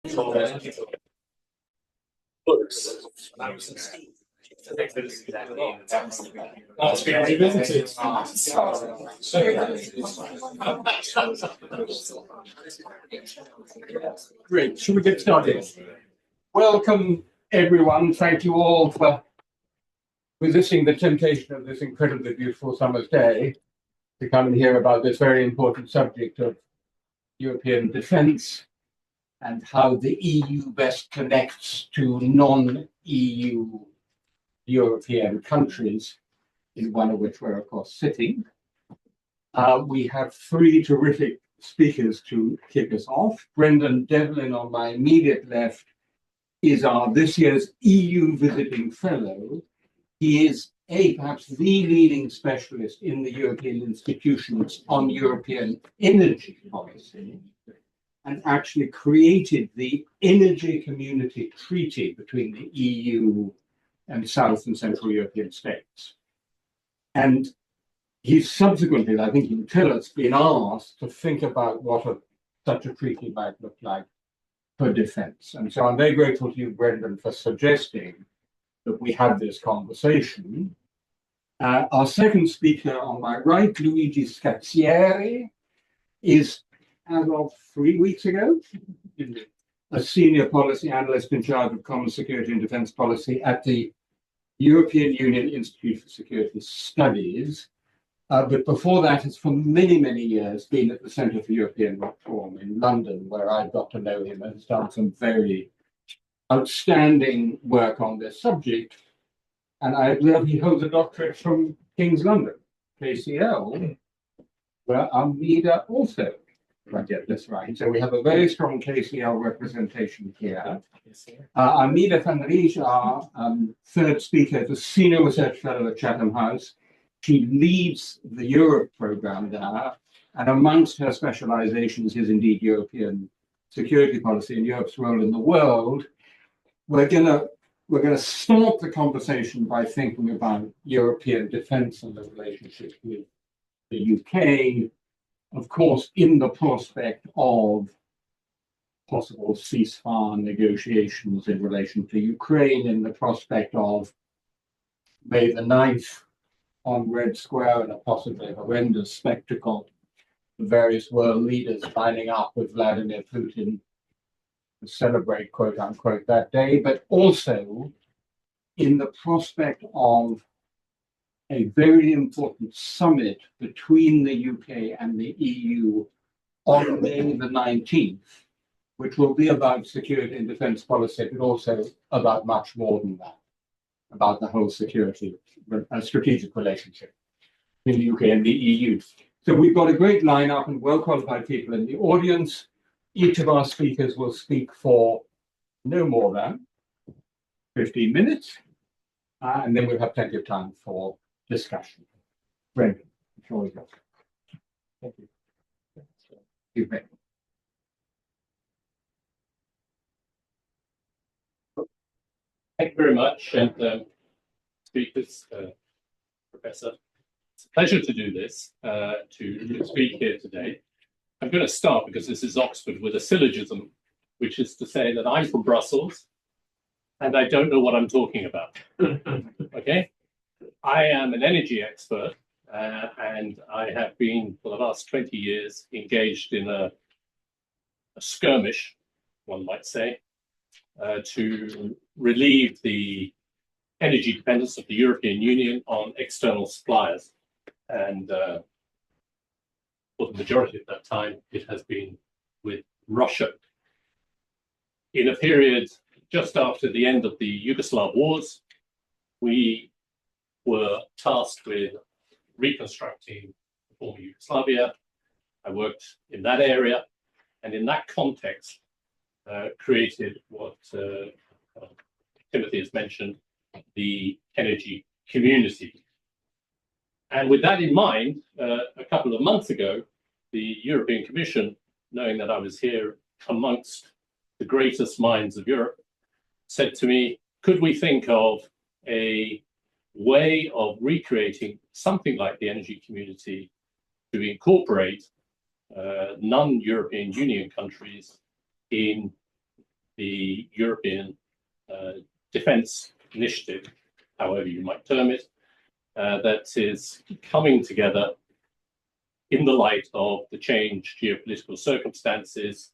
Books. That's been revisited. Great. Shall we get started? Welcome, everyone. Thank you all for resisting the temptation of this incredibly beautiful summer's day to come and hear about this very important subject of European defence and how the EU best connects to non-EU European countries, in one of which we're, of course, sitting. We have three terrific speakers to kick us off. Brendan Devlin, on my immediate left, is our this year's EU visiting fellow. He is perhaps the leading specialist in the European institutions on European energy policy, and actually created the Energy Community Treaty between the EU and South and Central European states. And he's subsequently, I think he'll tell us, been asked to think about what such a treaty might look like for defence. And so I'm very grateful to you, Brendan, for suggesting that we have this conversation. Our second speaker on my right, Luigi Scazzieri, is, as of 3 weeks ago, a senior policy analyst in charge of common security and defence policy at the European Union Institute for Security Studies. But before that, has for many, many years been at the Centre for European Reform in London, where I've got to know him and has done some very outstanding work on this subject. And I believe he holds a doctorate from King's London, KCL, where Armida also graduated. That's right. So we have a very strong KCL representation here. Armida van Ries, our third speaker, is a senior research fellow at Chatham House. She leads the Europe program there, and amongst her specializations is indeed European security policy and Europe's role in the world. We're going to start the conversation by thinking about European defence and the relationship with the UK, of course, in the prospect of possible ceasefire negotiations in relation to Ukraine, in the prospect of May the 9th on Red Square and a possibly horrendous spectacle, the various world leaders lining up with Vladimir Putin to celebrate, quote unquote, that day, but also in the prospect of a very important summit between the UK and the EU on May the 19th, which will be about security and defence policy, but also about much more than that, about the whole security strategic relationship between the UK and the EU. So we've got a great lineup and well-qualified people in the audience. Each of our speakers will speak for no more than 15 minutes, and then we'll have plenty of time for discussion. Brendan, the floor is yours. Thank you. Thank you very much, and speakers, Professor. It's a pleasure to do this, to speak here today. I'm going to start, because this is Oxford, with a syllogism, which is to say that I'm from Brussels, and I don't know what I'm talking about. Okay? I am an energy expert, and I have been, for the last 20 years, engaged in a skirmish, one might say, to relieve the energy dependence of the European Union on external suppliers. And for the majority of that time, it has been with Russia. In a period just after the end of the Yugoslav wars, we were tasked with reconstructing the former Yugoslavia. I worked in that area, and in that context, created what Timothy has mentioned, the energy community. And with that in mind, a couple of months ago, the European Commission, knowing that I was here amongst the greatest minds of Europe, said to me, could we think of a way of recreating something like the energy community to incorporate non-European Union countries in the European Defence Initiative, however you might term it, that is coming together in the light of the changed geopolitical circumstances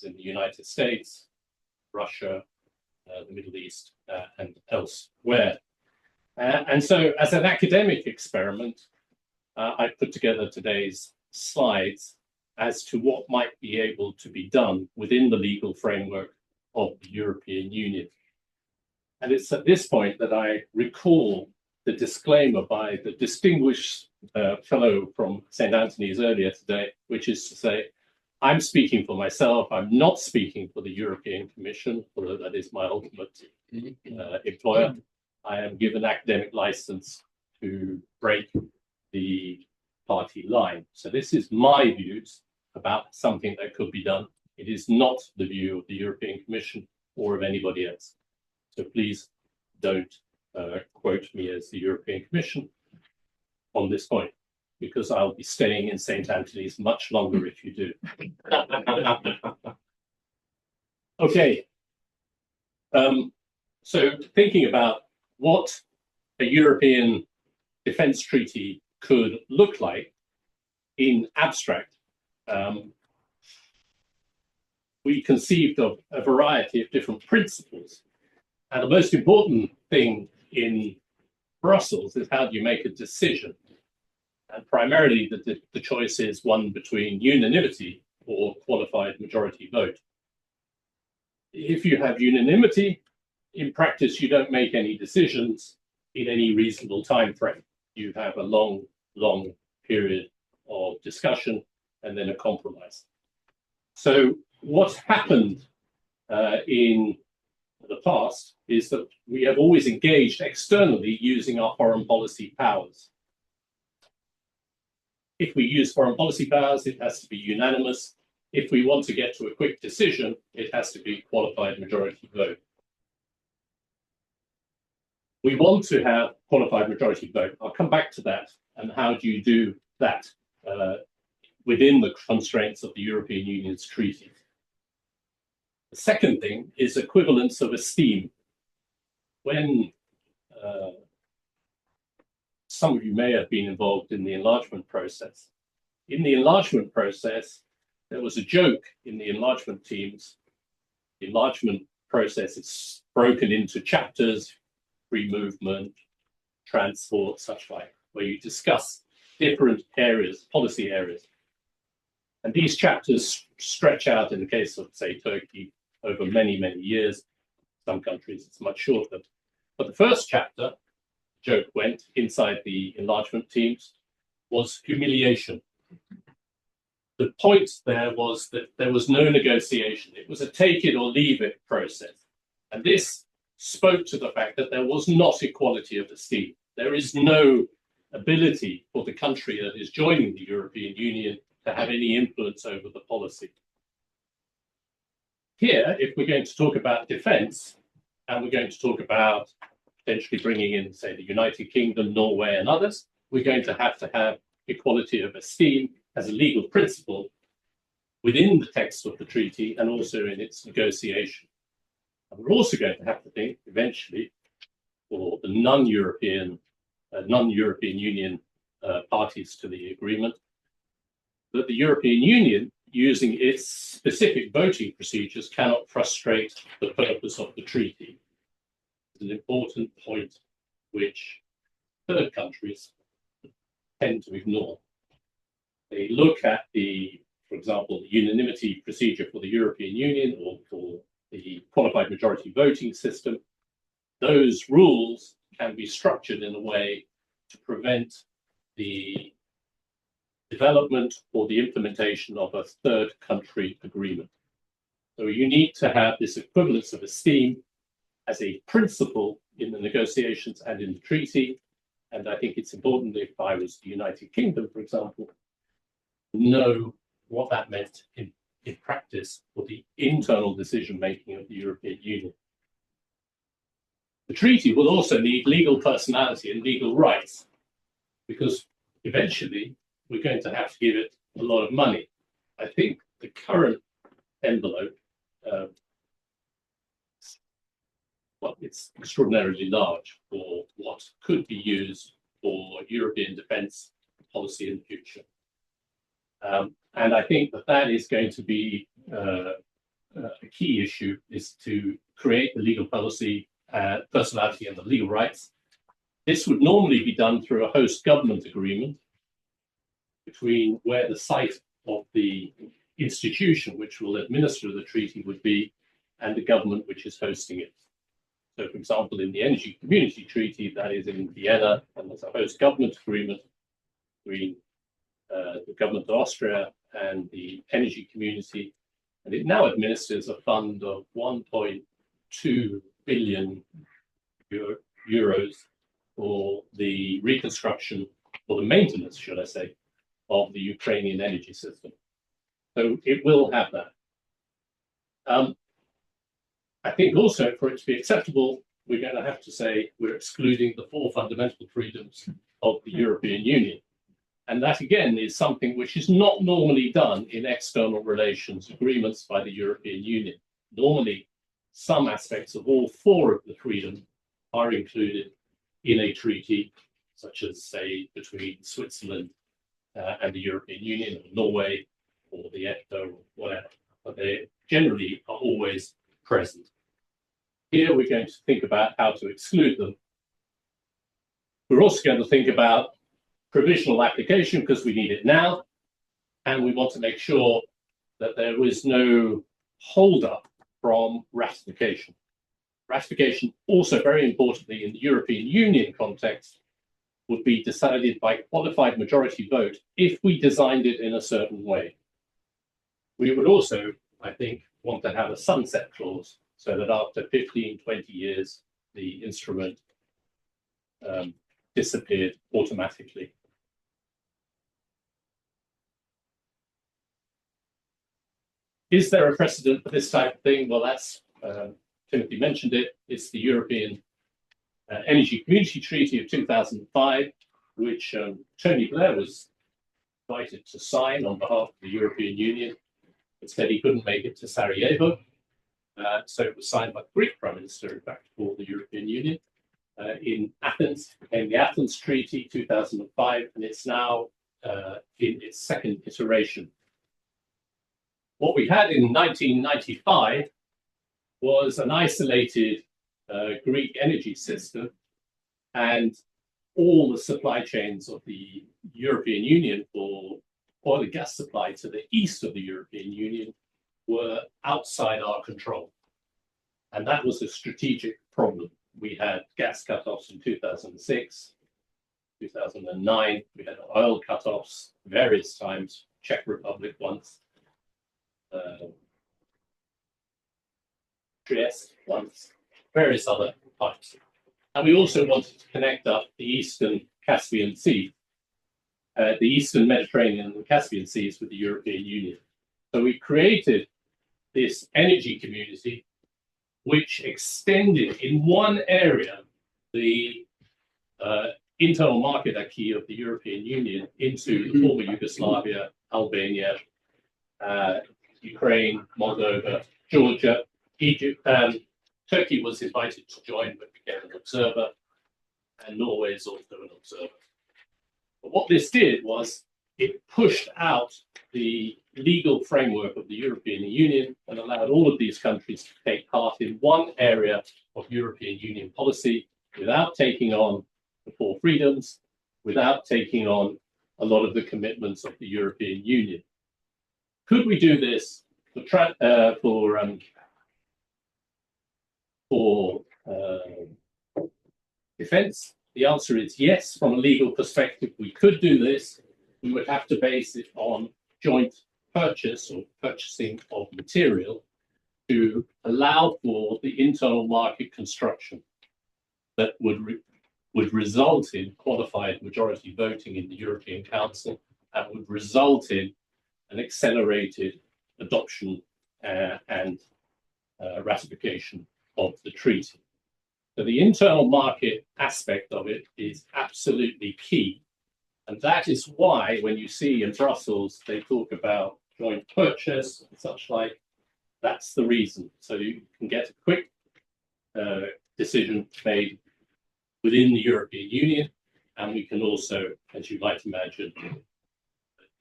in the United States, Russia, the Middle East, and elsewhere. And so, as an academic experiment, I put together today's slides as to what might be able to be done within the legal framework of the European Union. And it's at this point that I recall the disclaimer by the distinguished fellow from St. Antony's earlier today, which is to say, I'm speaking for myself. I'm not speaking for the European Commission, although that is my ultimate employer. I am given academic license to break the party line. So this is my views about something that could be done. It is not the view of the European Commission or of anybody else. So please don't quote me as the European Commission on this point, because I'll be staying in St. Antony's much longer if you do. Okay. So thinking about what a European defence treaty could look like in abstract, we conceived of a variety of different principles. And the most important thing in Brussels is how do you make a decision? And primarily the choice is one between unanimity or qualified majority vote. If you have unanimity, in practice, you don't make any decisions in any reasonable time frame. You have a long period of discussion and then a compromise. So what's happened in the past is that we have always engaged externally using our foreign policy powers. If we use foreign policy powers, it has to be unanimous. If we want to get to a quick decision, it has to be qualified majority vote. We want to have qualified majority vote. I'll come back to that. And how do you do that within the constraints of the European Union's treaties? The second thing is equivalence of esteem. When some of you may have been involved in the enlargement process. In the enlargement process, there was a joke in the enlargement teams. The enlargement process is broken into chapters, free movement, transport, such like, where you discuss different areas, policy areas. And these chapters stretch out, in the case of, say, Turkey, over many years. Some countries it's much shorter. But the first chapter, joke went, inside the enlargement teams, was humiliation. The point there was that there was no negotiation. It was a take it or leave it process. And this spoke to the fact that there was not equality of esteem. There is no ability for the country that is joining the European Union to have any influence over the policy. Here, if we're going to talk about defence, and we're going to talk about potentially bringing in, say, the United Kingdom, Norway, and others, we're going to have equality of esteem as a legal principle within the text of the treaty and also in its negotiation. And we're also going to have to think, eventually, for the non-European Union parties to the agreement, that the European Union, using its specific voting procedures, cannot frustrate the purpose of the treaty. It's an important point which third countries tend to ignore. They look at for example, the unanimity procedure for the European Union or for the qualified majority voting system. Those rules can be structured in a way to prevent the development or the implementation of a third country agreement. So you need to have this equivalence of esteem as a principle in the negotiations and in the treaty. And I think it's important, if I was the United Kingdom, for example, to know what that meant in practice for the internal decision-making of the European Union. The treaty will also need legal personality and legal rights, because eventually we're going to have to give it a lot of money. I think the current envelope well, it's extraordinarily large for what could be used for European defence policy in the future. And I think that that is going to be a key issue, is to create the legal policy, personality and the legal rights. This would normally be done through a host government agreement between where the site of the institution which will administer the treaty would be and the government which is hosting it. So, for example, in the Energy Community Treaty, that is in Vienna, and there's a host government agreement between the government of Austria and the energy community, and it now administers a fund of 1.2 billion euros for the reconstruction, or the maintenance, should I say, of the Ukrainian energy system. So it will have that. I think also for it to be acceptable, we're going to have to say we're excluding the 4 fundamental freedoms of the European Union. And that, again, is something which is not normally done in external relations agreements by the European Union. Normally, some aspects of all 4 of the freedom are included in a treaty, such as, say, between Switzerland and the European Union, or Norway, or the EFTA, or whatever. But they generally are always present. Here, we're going to think about how to exclude them. We're also going to think about provisional application, because we need it now, and we want to make sure that there is no hold-up from ratification. Ratification, also very importantly in the European Union context, would be decided by qualified majority vote if we designed it in a certain way. We would also, I think, want to have a sunset clause, so that after 15, 20 years, the instrument disappeared automatically. Is there a precedent for this type of thing? Well, that's, Timothy mentioned it, it's the European Energy Community Treaty of 2005, which Tony Blair was invited to sign on behalf of the European Union. Instead, he couldn't make it to Sarajevo. So it was signed by the Greek Prime Minister, in fact, for the European Union. In Athens, it became the Athens Treaty 2005, and it's now in its 2nd iteration. What we had in 1995 was an isolated Greek energy system, and all the supply chains of the European Union for oil and gas supply to the east of the European Union were outside our control. And that was a strategic problem. We had gas cutoffs in 2006, 2009, we had oil cutoffs various times, Czech Republic once, Trieste once, various other types. And we also wanted to connect up the Eastern Caspian Sea, the Eastern Mediterranean and the Caspian Seas with the European Union. So we created this energy community, which extended in one area the internal market acquis of the European Union into the former Yugoslavia, Albania, Ukraine, Moldova, Georgia, Egypt. Turkey was invited to join but became an observer, and Norway is also an observer. But what this did was it pushed out the legal framework of the European Union and allowed all of these countries to take part in one area of European Union policy without taking on the 4 freedoms, without taking on a lot of the commitments of the European Union. Could we do this for defense? The answer is yes. From a legal perspective, we could do this. We would have to base it on joint purchase or purchasing of material to allow for the internal market construction that would result in qualified majority voting in the European Council and would result in an accelerated adoption and ratification of the treaty. So the internal market aspect of it is absolutely key. And that is why when you see in Brussels, they talk about joint purchase and such like, that's the reason. So you can get a quick decision made within the European Union, and we can also, as you might imagine,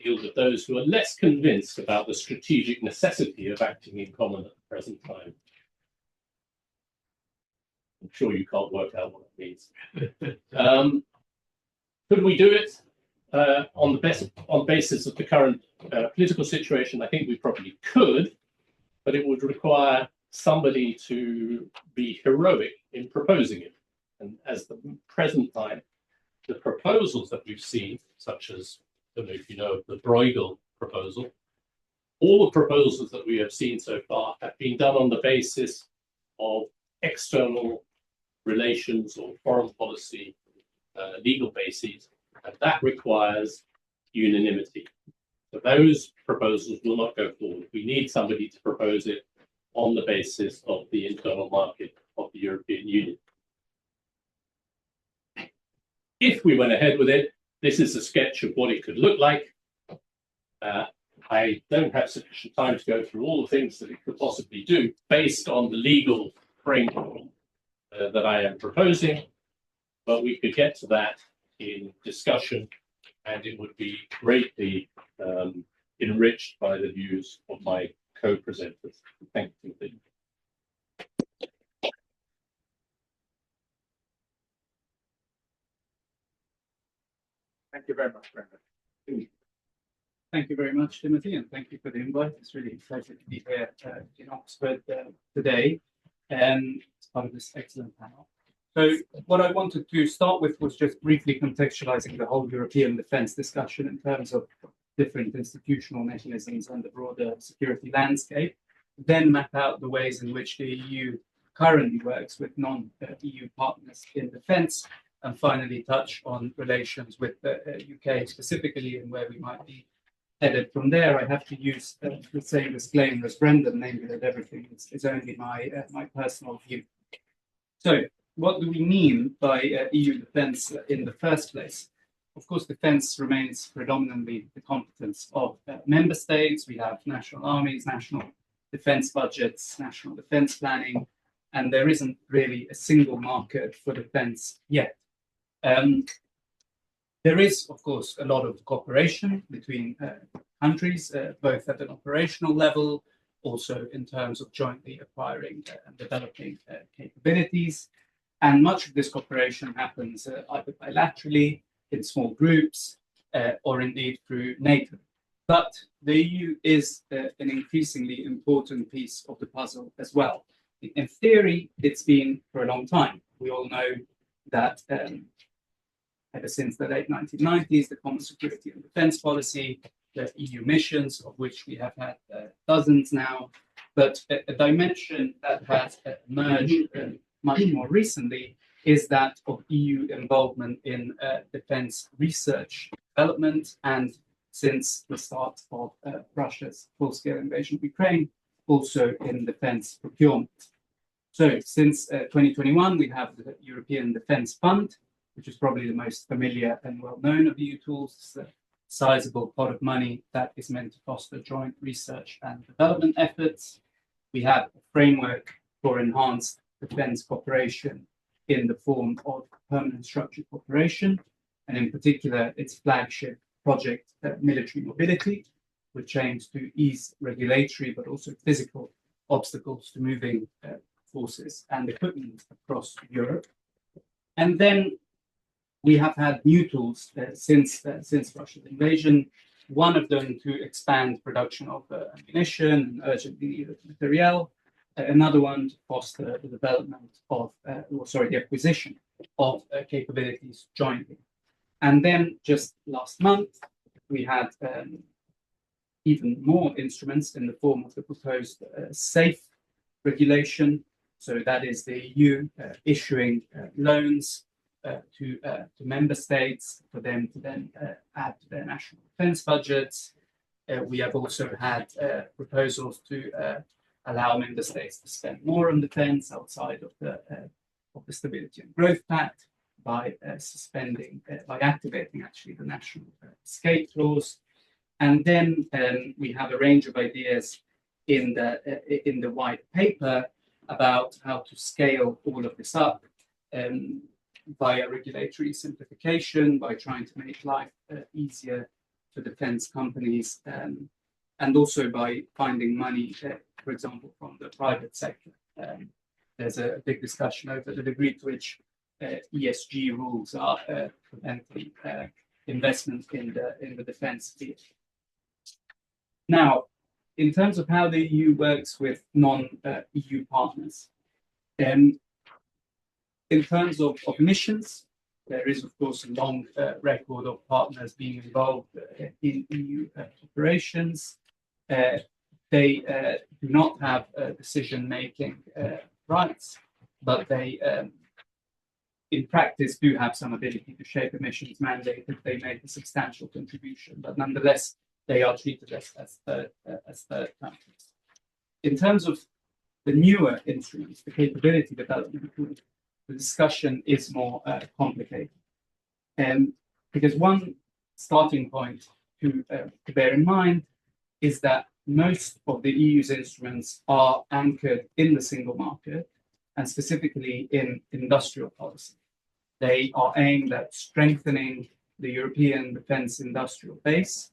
deal with those who are less convinced about the strategic necessity of acting in common at the present time. I'm sure you can't work out what it means. Could we do it on the basis of the current political situation? I think we probably could, but it would require somebody to be heroic in proposing it. And as the present time, the proposals that we've seen, such as, I don't know if you know, the Bruegel proposal, all the proposals that we have seen so far have been done on the basis of external relations or foreign policy legal bases, and that requires unanimity. So those proposals will not go forward. We need somebody to propose it on the basis of the internal market of the European Union. If we went ahead with it, this is a sketch of what it could look like. I don't have sufficient time to go through all the things that it could possibly do based on the legal framework that I am proposing, but we could get to that in discussion, and it would be greatly enriched by the views of my co-presenters. Thank you. Thank you very much, Brendan. Thank you very much, Timothy, and thank you for the invite. It's really a pleasure to be here in Oxford today as part of this excellent panel. So what I wanted to start with was just briefly contextualizing the whole European defence discussion in terms of different institutional mechanisms and the broader security landscape, then map out the ways in which the EU currently works with non-EU partners in defence, and finally touch on relations with the UK specifically and where we might be headed from there. I have to use the same disclaimer as Brendan, namely that everything is only my personal view. So what do we mean by EU defence in the first place? Of course, defence remains predominantly the competence of member states. We have national armies, national defence budgets, national defence planning, and there isn't really a single market for defence yet. There is, of course, a lot of cooperation between countries, both at an operational level, also in terms of jointly acquiring and developing capabilities. And much of this cooperation happens either bilaterally, in small groups, or indeed through NATO. But the EU is an increasingly important piece of the puzzle as well. In theory, it's been for a long time. We all know that ever since the late 1990s, the Common Security and Defence Policy, the EU missions, of which we have had dozens now, but a dimension that has emerged much more recently is that of EU involvement in defence research development, and since the start of Russia's full-scale invasion of Ukraine, also in defence procurement. So since 2021, we have the European Defence Fund, which is probably the most familiar and well-known of EU tools. It's a sizable pot of money that is meant to foster joint research and development efforts. We have a framework for enhanced defence cooperation in the form of permanent structured cooperation, and in particular, its flagship project, Military Mobility, which aims to ease regulatory but also physical obstacles to moving forces and equipment across Europe. And then we have had new tools since Russia's invasion. One of them to expand production of ammunition and urgently needed materiel. Another one to foster the development of, the acquisition of capabilities jointly. And then just last month, we had even more instruments in the form of the proposed SAFE regulation. So that is the EU issuing loans to member states for them to then add to their national defence budgets. We have also had proposals to allow member states to spend more on defence outside of the Stability and Growth Pact by activating actually the national escape clause. And then we have a range of ideas in the white paper about how to scale all of this up via regulatory simplification, by trying to make life easier for defense companies, and also by finding money, for example, from the private sector. There's a big discussion over the degree to which ESG rules are preventing investment in the defense field. Now, in terms of how the EU works with non-EU partners, in terms of missions, there is, of course, a long record of partners being involved in EU operations. They do not have decision-making rights, but they, in practice, do have some ability to shape a missions mandate if they make a substantial contribution. But nonetheless, they are treated as third countries. In terms of the newer instruments, the capability development group, the discussion is more complicated. Because one starting point to bear in mind is that most of the EU's instruments are anchored in the single market and specifically in industrial policy. They are aimed at strengthening the European defense industrial base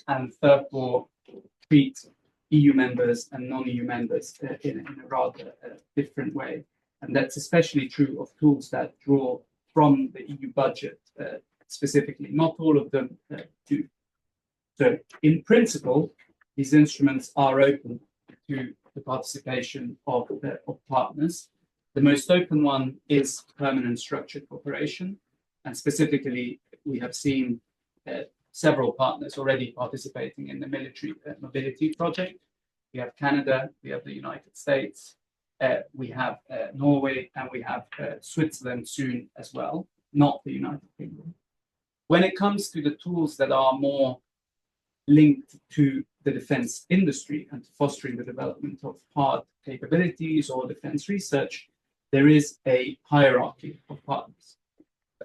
and therefore treat EU members and non-EU members in a rather different way. And that's especially true of tools that draw from the EU budget specifically. Not all of them do. So in principle, these instruments are open to the participation of partners. The most open one is permanent structured cooperation. And specifically, we have seen several partners already participating in the military mobility project. We have Canada, we have the United States, we have Norway, and we have Switzerland soon as well, not the United Kingdom. When it comes to the tools that are more linked to the defense industry and to fostering the development of hard capabilities or defense research, there is a hierarchy of partners.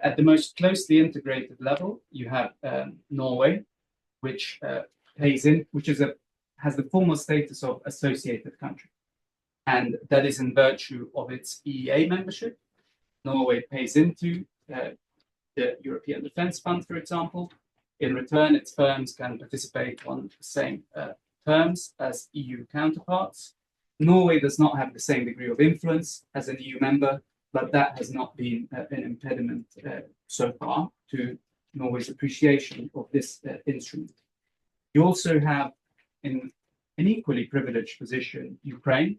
At the most closely integrated level, you have Norway, which has the formal status of associated country. And that is in virtue of its EEA membership. Norway pays into the European Defence Fund, for example. In return, its firms can participate on the same terms as EU counterparts. Norway does not have the same degree of influence as an EU member, but that has not been an impediment so far to Norway's appreciation of this instrument. You also have, in an equally privileged position, Ukraine.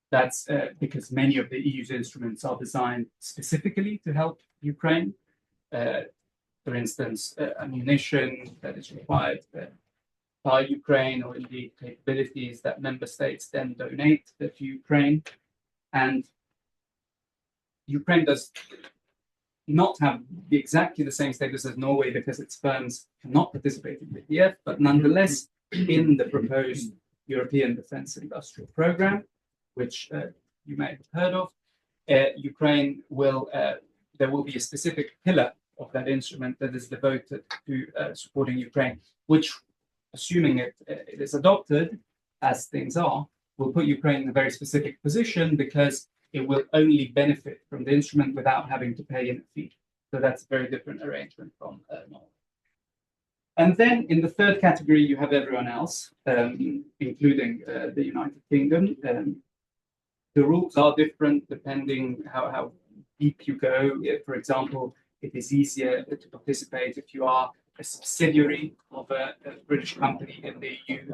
That's because many of the EU's instruments are designed specifically to help Ukraine. For instance, ammunition that is required by Ukraine, or indeed capabilities that member states then donate to Ukraine. And Ukraine does not have exactly the same status as Norway because its firms cannot participate in the EDF, but nonetheless, in the proposed European Defence Industrial Programme, which you may have heard of, Ukraine will, there will be a specific pillar of that instrument that is devoted to supporting Ukraine, which, assuming it is adopted, as things are, will put Ukraine in a very specific position because it will only benefit from the instrument without having to pay in a fee. So that's a very different arrangement from Norway. And then in the third category, you have everyone else, including the United Kingdom. The rules are different depending how deep you go. For example, it is easier to participate if you are a subsidiary of a British company in the EU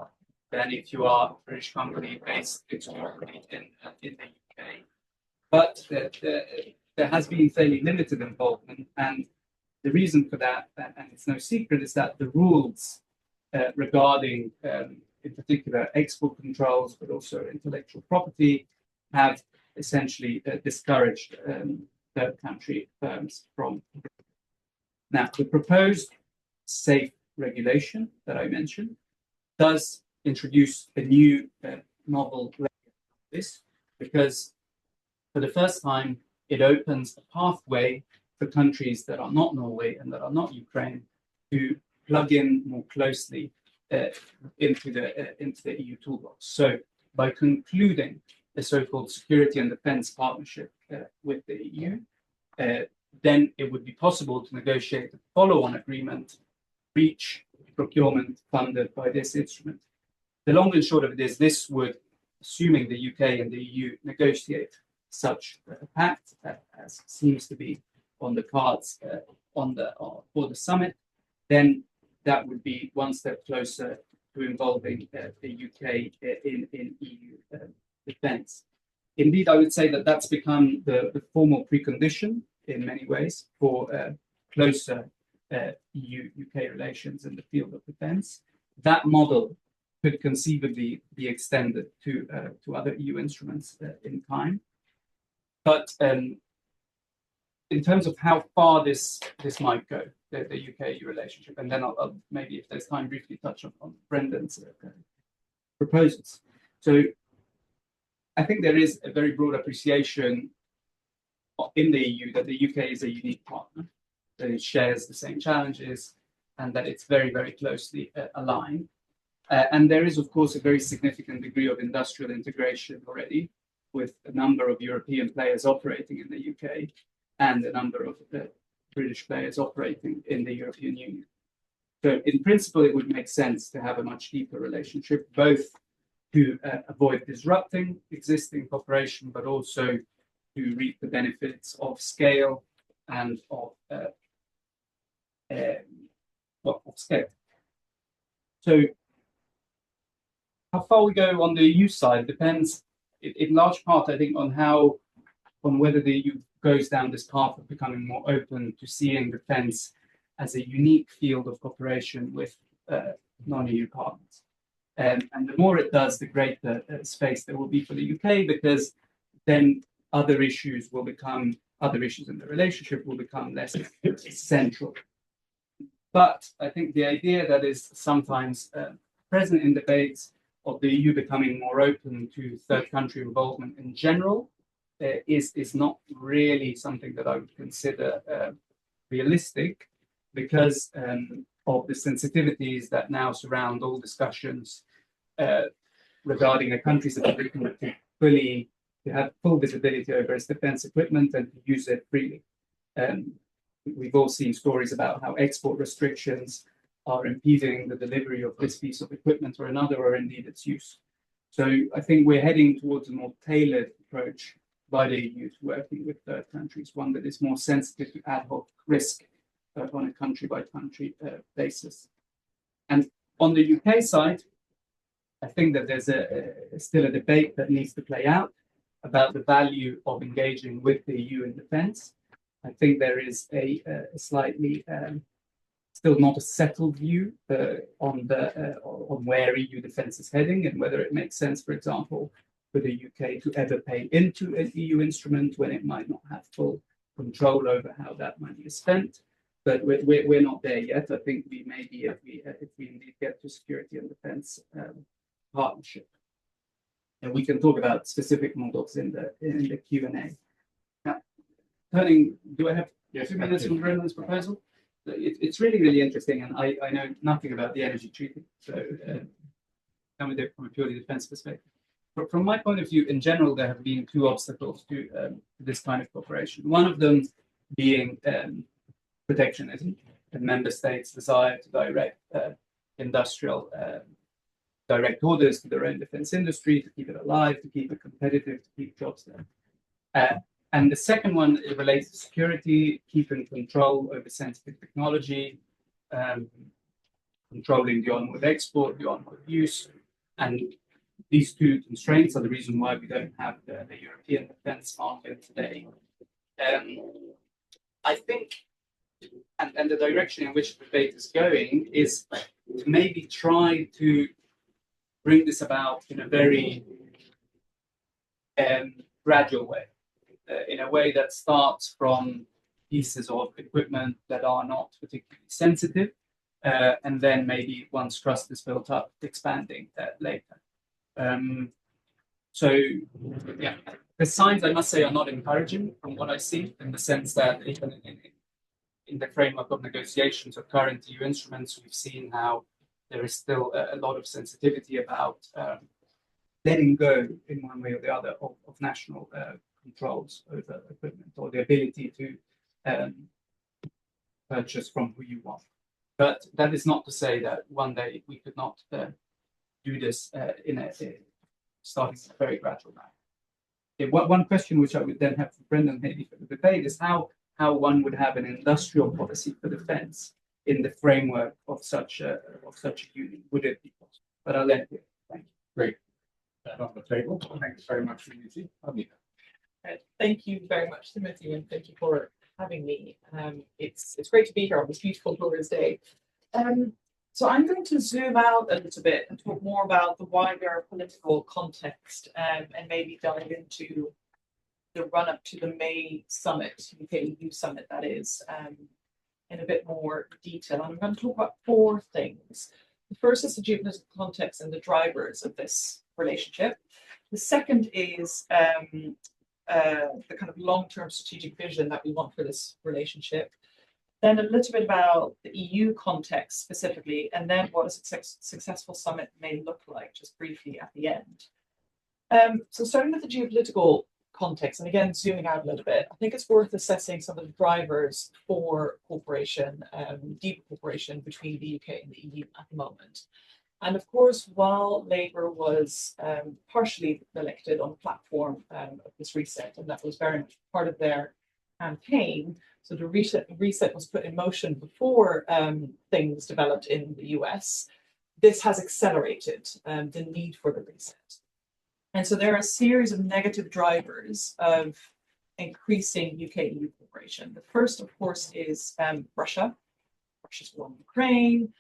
than if you are a British company based exclusively in the UK. But there has been fairly limited involvement, and the reason for that, and it's no secret, is that the rules regarding, in particular, export controls, but also intellectual property, have essentially discouraged third country firms from. Now, the proposed safe regulation that I mentioned does introduce a new novel layer of this, because for the first time, it opens a pathway for countries that are not Norway and that are not Ukraine to plug in more closely into the EU toolbox. So by concluding a so-called security and defense partnership with the EU, then it would be possible to negotiate a follow-on agreement, reach procurement funded by this instrument. The long and short of it is this would, assuming the UK and the EU negotiate such a pact, as seems to be on the cards for the summit, then that would be one step closer to involving the UK in EU defence. Indeed, I would say that that's become the formal precondition in many ways for closer EU-UK relations in the field of defence. That model could conceivably be extended to other EU instruments in time. But in terms of how far this might go, the UK-EU relationship, and then I'll maybe, if there's time, briefly touch on Brendan's proposals. So I think there is a very broad appreciation in the EU that the UK is a unique partner, that it shares the same challenges, and that it's very, very closely aligned. And there is, of course, a very significant degree of industrial integration already, with a number of European players operating in the UK and a number of British players operating in the European Union. So in principle, it would make sense to have a much deeper relationship, both to avoid disrupting existing cooperation, but also to reap the benefits of scale and of scale. So how far we go on the EU side depends in large part, I think, on whether the EU goes down this path of becoming more open to seeing defence as a unique field of cooperation with non-EU partners. And the more it does, the greater space there will be for the UK, because then other issues in the relationship will become less central. But I think the idea that is sometimes present in debates of the EU becoming more open to third country involvement in general is not really something that I would consider realistic, because of the sensitivities that now surround all discussions regarding a country's ability to have full visibility over its defense equipment and to use it freely. We've all seen stories about how export restrictions are impeding the delivery of this piece of equipment or another, or indeed its use. So I think we're heading towards a more tailored approach by the EU to working with third countries, one that is more sensitive to ad hoc risk on a country-by-country basis. And on the UK side, I think that there's still a debate that needs to play out about the value of engaging with the EU in defence. I think there is a slightly still not a settled view on where EU defence is heading and whether it makes sense, for example, for the UK to ever pay into an EU instrument when it might not have full control over how that money is spent. But we're not there yet. I think we may be if we indeed get to security and defence partnership. And we can talk about specific models in the Q&A. Now, do I have 2 minutes on Brendan's proposal? It's really, really interesting, and I know nothing about the energy treaty, so come with it from a purely defence perspective. But from my point of view, in general, there have been 2 obstacles to this kind of cooperation. One of them being protectionism, and member states' desire to direct industrial direct orders to their own defence industry, to keep it alive, to keep it competitive, to keep jobs there. And the second one, it relates to security, keeping control over sensitive technology, controlling the onward export, the onward use. And these 2 constraints are the reason why we don't have the European defence market today. I think, and the direction in which the debate is going is to maybe try to bring this about in a very gradual way. In a way that starts from pieces of equipment that are not particularly sensitive, and then maybe once trust is built up, expanding later. So, yeah, the signs, I must say, are not encouraging from what I see, in the sense that even in the framework of negotiations of current EU instruments, we've seen how there is still a lot of sensitivity about letting go in one way or the other of national controls over equipment or the ability to purchase from who you want. But that is not to say that one day we could not do this starting in a very gradual manner. Okay, one question which I would then have for Brendan maybe for the debate is how one would have an industrial policy for defence in the framework of such a union. Would it be possible? But I'll end here. Thank you. Great. That on the table. Thanks very much, Luigi. Armida. Thank you very much, Timothy, and thank you for having me. It's great to be here on this beautiful glorious day. So I'm going to zoom out a little bit and talk more about the wider political context and maybe dive into the run-up to the May summit, UK-EU summit, that is, in a bit more detail. And I'm going to talk about four things. The first is the geopolitical context and the drivers of this relationship. The second is the kind of long-term strategic vision that we want for this relationship. Then a little bit about the EU context specifically, and then what a successful summit may look like, just briefly at the end. So starting with the geopolitical context, and again, zooming out a little bit, I think it's worth assessing some of the drivers for cooperation, deep cooperation between the UK and the EU at the moment. And of course, while Labour was partially elected on the platform of this reset, and that was very much part of their campaign, so the reset was put in motion before things developed in the US, this has accelerated the need for the reset. And so there are a series of negative drivers of increasing UK-EU cooperation. The first, of course, is Russia. Russia's war in Ukraine,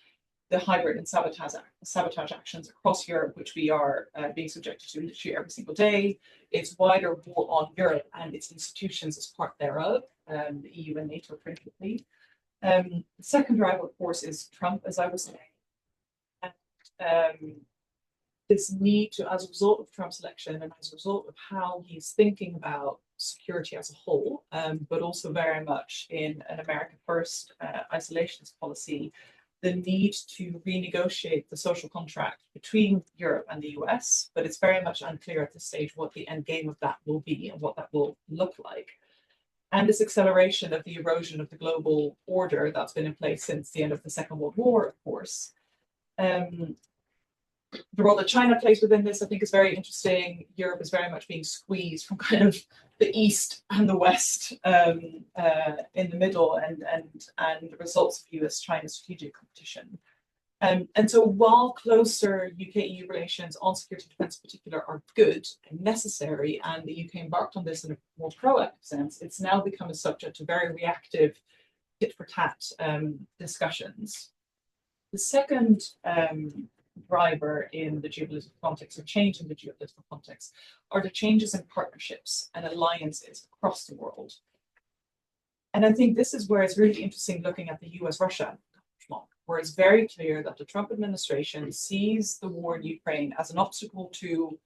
the hybrid and sabotage actions across Europe, which we are being subjected to literally every single day. Its wider war on Europe and its institutions as part thereof, the EU and NATO principally. The second driver, of course, is Trump, as I was saying. And, this need to, as a result of Trump's election and as a result of how he's thinking about security as a whole, but also very much in an America First isolationist policy, the need to renegotiate the social contract between Europe and the US, but it's very much unclear at this stage what the end game of that will be and what that will look like. And this acceleration of the erosion of the global order that's been in place since the end of the Second World War, of course. The role that China plays within this, I think, is very interesting. Europe is very much being squeezed from kind of the East and the West in the middle, and the results of US-China strategic competition. And so while closer UK-EU relations on security and defence in particular are good and necessary, and the UK embarked on this in a more proactive sense, it's now become a subject to very reactive tit-for-tat discussions. The second driver in the geopolitical context, or change in the geopolitical context, are the changes in partnerships and alliances across the world. And I think this is where it's really interesting looking at the US-Russia, where it's very clear that the Trump administration sees the war in Ukraine as an obstacle to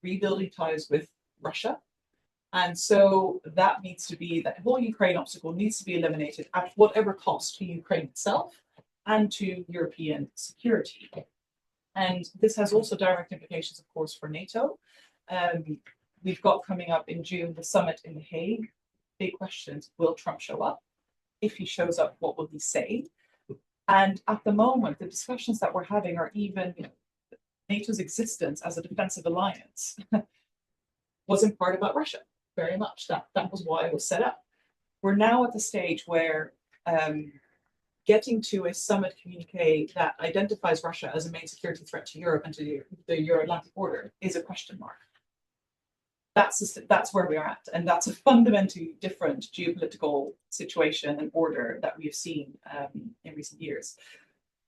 rebuilding ties with Russia. And so that whole Ukraine obstacle needs to be eliminated at whatever cost to Ukraine itself and to European security. And this has also direct implications, of course, for NATO. We've got coming up in June the summit in The Hague. Big questions: will Trump show up? If he shows up, what will he say? And at the moment, the discussions that we're having are even, NATO's existence as a defensive alliance was in part about Russia, very much. That was why it was set up. We're now at the stage where getting to a summit communique that identifies Russia as a main security threat to Europe and to the Euro-Atlantic order is a question mark. That's where we are at, and that's a fundamentally different geopolitical situation and order that we've seen in recent years.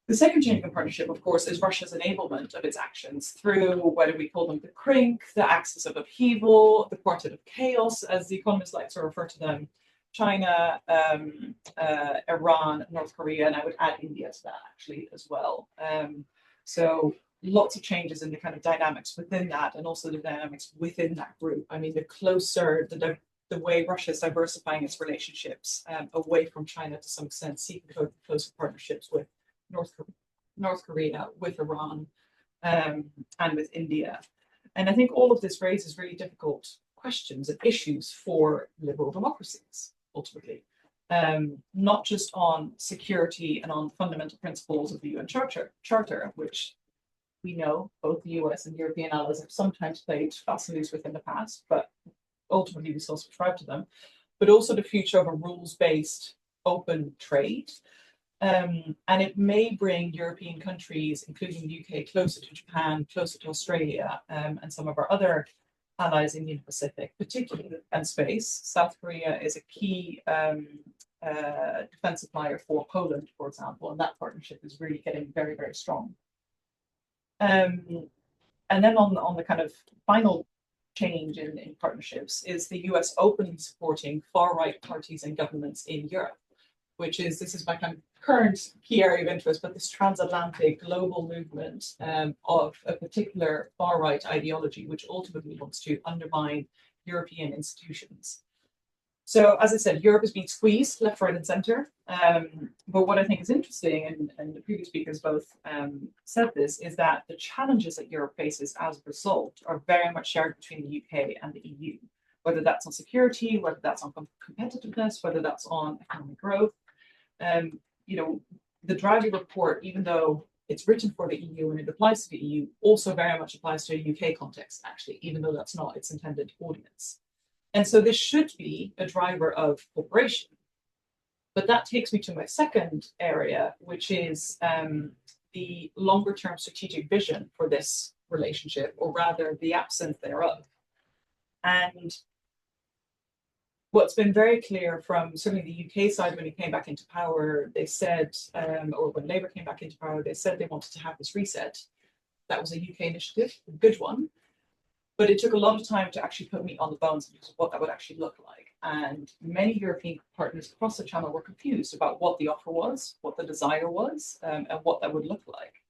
The second change in partnership, of course, is Russia's enablement of its actions through, whether we call them the CRINC, the axis of upheaval, the quartet of chaos, as the economists like to refer to them, China, Iran, North Korea, and I would add India to that actually as well. So lots of changes in the kind of dynamics within that, and also the dynamics within that group. I mean, the closer, the way Russia is diversifying its relationships away from China to some extent, seeking closer partnerships with North Korea, with Iran, and with India. And I think all of this raises really difficult questions and issues for liberal democracies, ultimately. Not just on security and on fundamental principles of the UN Charter, which we know both the US and European allies have sometimes played fast and loose with in the past, but ultimately we still subscribe to them, but also the future of a rules-based open trade. And it may bring European countries, including the UK, closer to Japan, closer to Australia, and some of our other allies in the Indo-Pacific, particularly in defense space. South Korea is a key defense supplier for Poland, for example, and that partnership is really getting very, very strong. And then on the kind of final change in partnerships is the US openly supporting far-right parties and governments in Europe, which is, this is my kind of current key area of interest, but this transatlantic global movement of a particular far-right ideology, which ultimately wants to undermine European institutions. So, as I said, Europe is being squeezed left, right, and center. But what I think is interesting, and the previous speakers both said this, is that the challenges that Europe faces as a result are very much shared between the UK and the EU, whether that's on security, whether that's on competitiveness, whether that's on economic growth. You know, the Draghi report, even though it's written for the EU and it applies to the EU, also very much applies to a UK context, actually, even though that's not its intended audience. And so this should be a driver of cooperation. But that takes me to my second area, which is the longer term strategic vision for this relationship, or rather the absence thereof. And what's been very clear from certainly the UK side when it came back into power, they said, or when Labour came back into power, they said they wanted to have this reset. That was a UK initiative, a good one. But it took a lot of time to actually put meat on the bones in terms of what that would actually look like. And many European partners across the channel were confused about what the offer was, what the desire was, and what that would look like.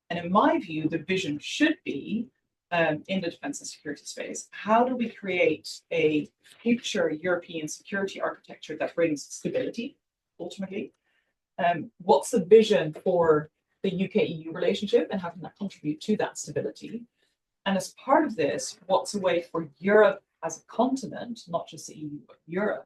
And in my view, the vision should be, in the defense and security space, how do we create a future European security architecture that brings stability, ultimately? What's the vision for the UK-EU relationship, and how can that contribute to that stability? And as part of this, what's a way for Europe as a continent, not just the EU, but Europe,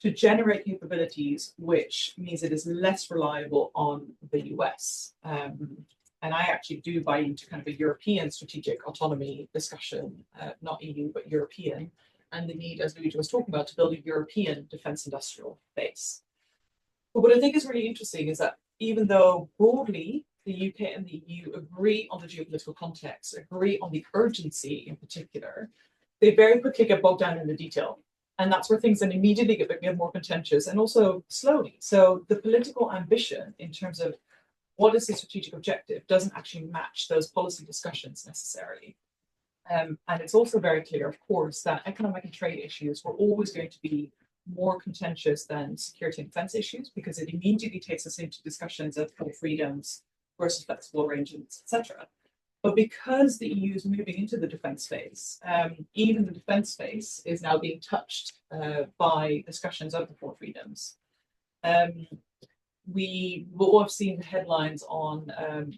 to generate capabilities, which means it is less reliable on the US? And I actually do buy into kind of a European strategic autonomy discussion, not EU, but European, and the need, as Luigi was talking about, to build a European defense industrial base. But what I think is really interesting is that even though broadly the UK and the EU agree on the geopolitical context, agree on the urgency in particular, they very quickly get bogged down in the detail. And that's where things then immediately get more contentious, and also slowly. So the political ambition in terms of what is the strategic objective doesn't actually match those policy discussions necessarily. And it's also very clear, of course, that economic and trade issues were always going to be more contentious than security and defense issues, because it immediately takes us into discussions of full freedoms versus flexible arrangements, etc. But because the EU is moving into the defense space, even the defense space is now being touched by discussions of the four freedoms. We will all have seen the headlines on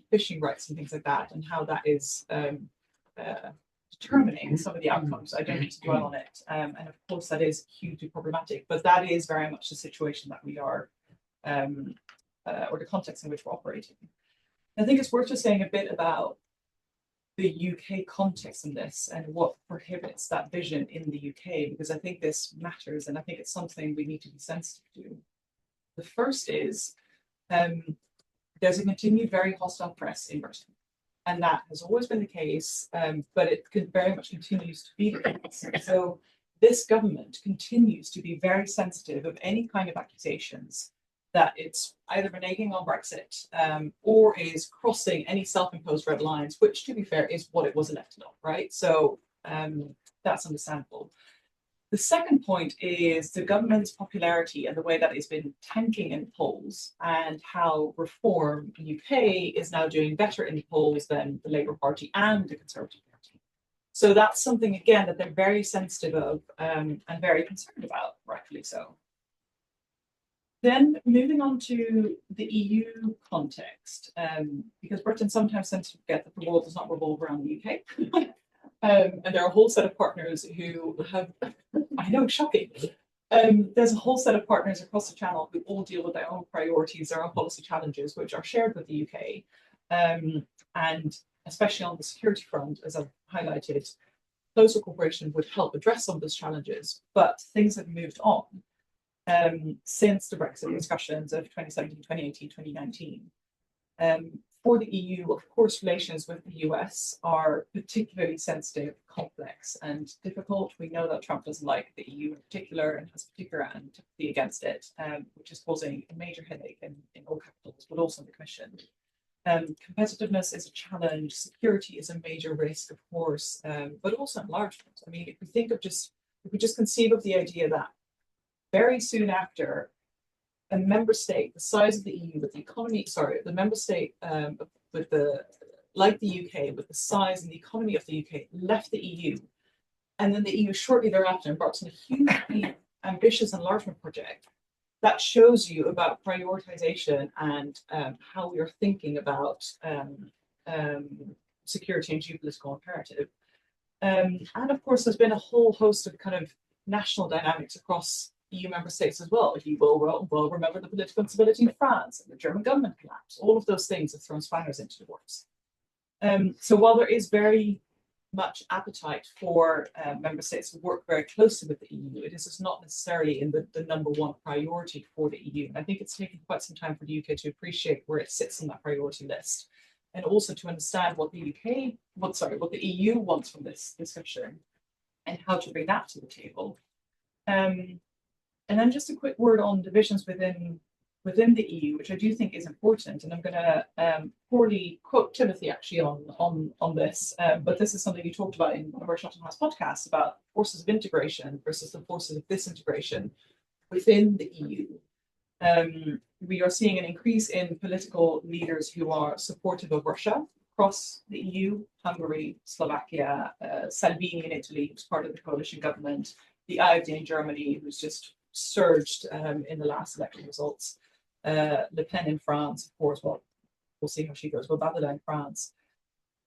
fishing rights and things like that, and how that is determining some of the outcomes. I don't need to dwell on it. And of course, that is hugely problematic, but that is very much the situation that we are, or the context in which we're operating. I think it's worth just saying a bit about the UK context in this and what prohibits that vision in the UK, because I think this matters, and I think it's something we need to be sensitive to. The first is there's a continued very hostile press in Britain, and that has always been the case, but it very much continues to be the case. So this government continues to be very sensitive of any kind of accusations that it's either reneging on Brexit or is crossing any self-imposed red lines, which, to be fair, is what it was elected on, right? So that's understandable. The second point is the government's popularity and the way that it's been tanking in polls, and how Reform UK is now doing better in the polls than the Labour Party and the Conservative Party. So that's something, again, that they're very sensitive of and very concerned about, rightfully so. Then moving on to the EU context, because Britain sometimes tends to forget that the world does not revolve around the UK. And there are a whole set of partners who have, I know, shocking. There's a whole set of partners across the channel who all deal with their own priorities, their own policy challenges, which are shared with the UK. And especially on the security front, as I've highlighted, closer cooperation would help address some of those challenges, but things have moved on since the Brexit discussions of 2017, 2018, 2019. For the EU, of course, relations with the US are particularly sensitive, complex, and difficult. We know that Trump doesn't like the EU in particular and has particular antipathy against it, which is causing a major headache in all capitals, but also in the Commission. Competitiveness is a challenge. Security is a major risk, of course, but also enlargement. I mean, if we just conceive of the idea that very soon after a member state the size of the EU with the economy, the member state with like the UK, with the size and the economy of the UK left the EU, and then the EU shortly thereafter embarks on a hugely ambitious enlargement project. That shows you about prioritization and how we are thinking about security and geopolitical imperative. And of course, there's been a whole host of kind of national dynamics across EU member states as well. You will well remember the political instability in France and the German government collapse. All of those things have thrown spanners into the works. So while there is very much appetite for member states to work very closely with the EU, it is just not necessarily in the number one priority for the EU. And I think it's taken quite some time for the UK to appreciate where it sits on that priority list, and also to understand what the EU wants from this discussion and how to bring that to the table. And then just a quick word on divisions within the EU, which I do think is important. And I'm going to poorly quote Timothy actually on this, but this is something you talked about in one of our Chatham House podcasts about forces of integration versus the forces of disintegration within the EU. We are seeing an increase in political leaders who are supportive of Russia across the EU, Hungary, Slovakia, Salvini in Italy, who's part of the coalition government, the AfD in Germany, who's just surged in the last election results, Le Pen in France, of course. Well, we'll see how she goes. Well, Babylon in France.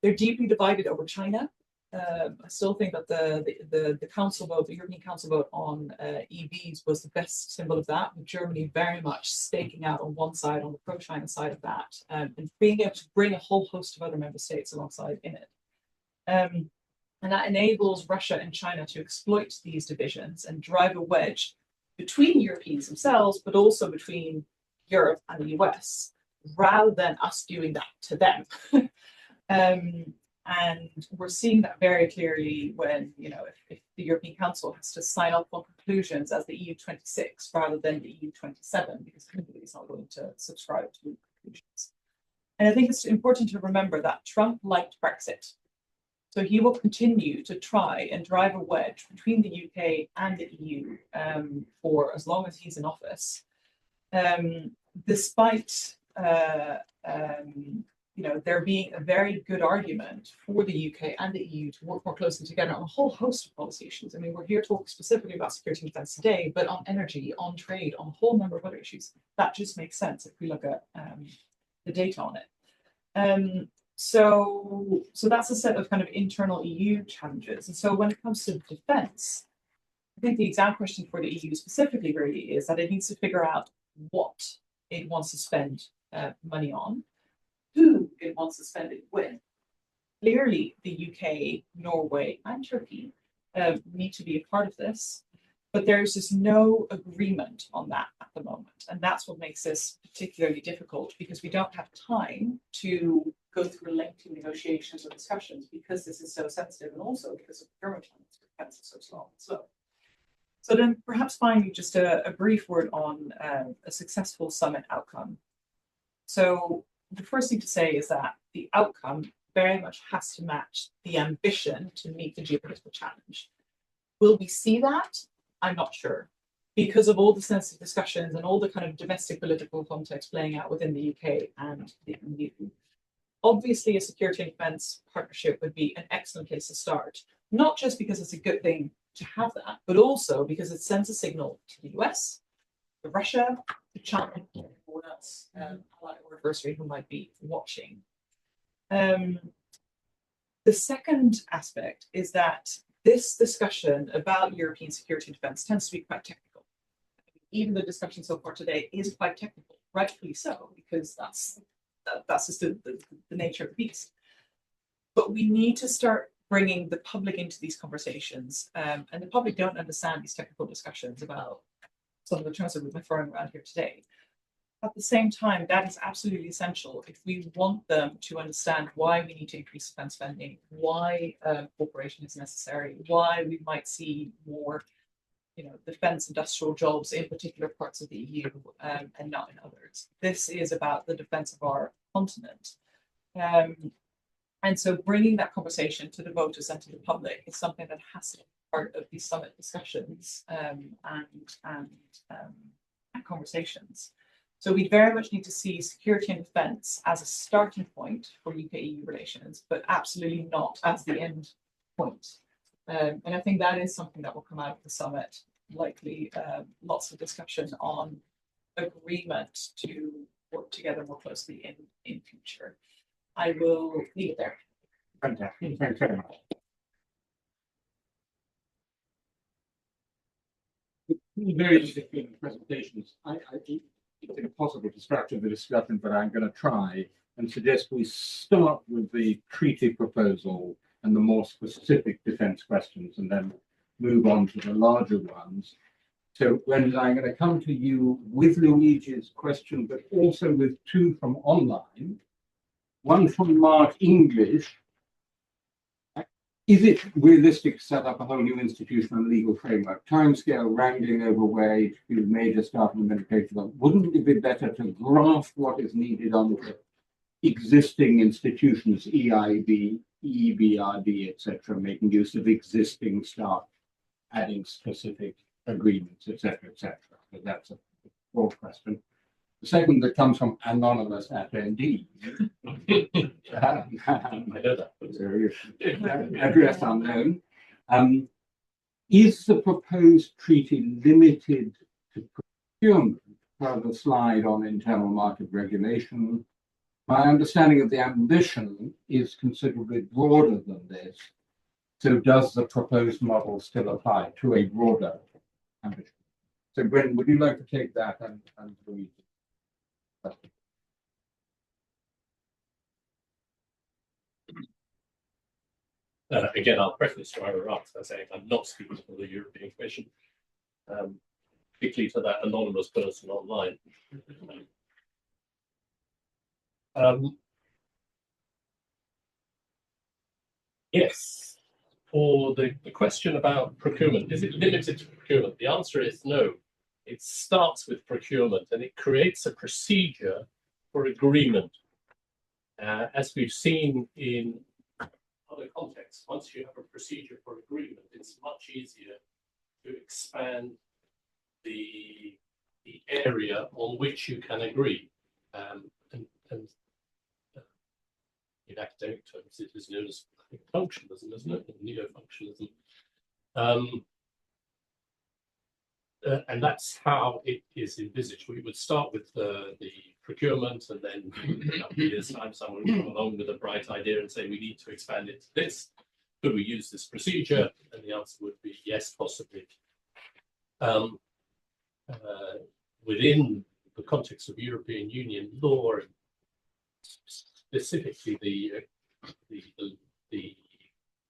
They're deeply divided over China. I still think that the council vote, the European Council vote on EVs was the best symbol of that, with Germany very much staking out on one side, on the pro-China side of that, and being able to bring a whole host of other member states alongside in it. And that enables Russia and China to exploit these divisions and drive a wedge between Europeans themselves, but also between Europe and the US, rather than us doing that to them. And we're seeing that very clearly when, if the European Council has to sign up on conclusions as the EU 26 rather than the EU 27, because Hungary is not going to subscribe to conclusions. And I think it's important to remember that Trump liked Brexit. So he will continue to try and drive a wedge between the UK and the EU for as long as he's in office, despite there being a very good argument for the UK and the EU to work more closely together on a whole host of policy issues. I mean, we're here talking specifically about security and defense today, but on energy, on trade, on a whole number of other issues. That just makes sense if we look at the data on it. So that's a set of kind of internal EU challenges. And so when it comes to defense, I think the exam question for the EU specifically really is that it needs to figure out what it wants to spend money on, who it wants to spend it with. Clearly, the UK, Norway, and Turkey need to be a part of this, but there's just no agreement on that at the moment. And that's what makes this particularly difficult, because we don't have time to go through lengthy negotiations or discussions because this is so sensitive, and also because of procurement times is so slow. So then perhaps finally just a brief word on a successful summit outcome. So the first thing to say is that the outcome very much has to match the ambition to meet the geopolitical challenge. Will we see that? I'm not sure, because of all the sensitive discussions and all the kind of domestic political context playing out within the UK and the EU. Obviously, a security and defense partnership would be an excellent place to start, not just because it's a good thing to have that, but also because it sends a signal to the US, to Russia, to China, to everyone else, our adversary who might be watching. The The second aspect is that this discussion about European security and defence tends to be quite technical. Even the discussion so far today is quite technical, rightfully so, because that's just the nature of the beast. But we need to start bringing the public into these conversations, and the public don't understand these technical discussions about some of the terms that we've been throwing around here today. At the same time, that is absolutely essential if we want them to understand why we need to increase defense spending, why cooperation is necessary, why we might see more, defense industrial jobs in particular parts of the EU and not in others. This is about the defense of our continent. And so bringing that conversation to the voters and to the public is something that has to be part of these summit discussions and conversations. So we very much need to see security and defence as a starting point for UK-EU relations, but absolutely not as the end point. And I think that is something that will come out of the summit, likely lots of discussion on agreement to work together more closely in future. I will leave it there. Fantastic. Thanks very much. Very interesting presentations. It's impossible to structure the discussion, but I'm going to try and suggest we start with the treaty proposal and the more specific defence questions, and then move on to the larger ones. So, Brendan, I'm going to come to you with Luigi's question, but also with two from online. One from Mark English. Is it realistic to set up a whole new institutional and legal framework? Timescale, wrangling over wage, major staff and administration. Wouldn't it be better to graft what is needed onto existing institutions, EIB, EBRD, etc., making use of existing staff, adding specific agreements, etc., etc.? But that's a broad question. The second that comes from anonymous attendee. I know that. Address unknown. Is the proposed treaty limited to procurement per the slide on internal market regulation? My understanding of the ambition is considerably broader than this. So does the proposed model still apply to a broader ambition? So Brendan, would you like to take that and Luigi? Again, I'll preface my remarks by saying I'm not speaking for the European Commission, particularly to that anonymous person online. Yes, for the question about procurement, is it limited to procurement? The answer is no. It starts with procurement and it creates a procedure for agreement. As we've seen in other contexts, once you have a procedure for agreement, it's much easier to expand the area on which you can agree. And in academic terms, it is known as functionalism, isn't it? Neo-functionalism. And that's how it is envisaged. We would start with the procurement, and then in a year's time, someone would come along with a bright idea and say, we need to expand it to this. Could we use this procedure? And the answer would be yes, possibly. Within the context of European Union law, specifically the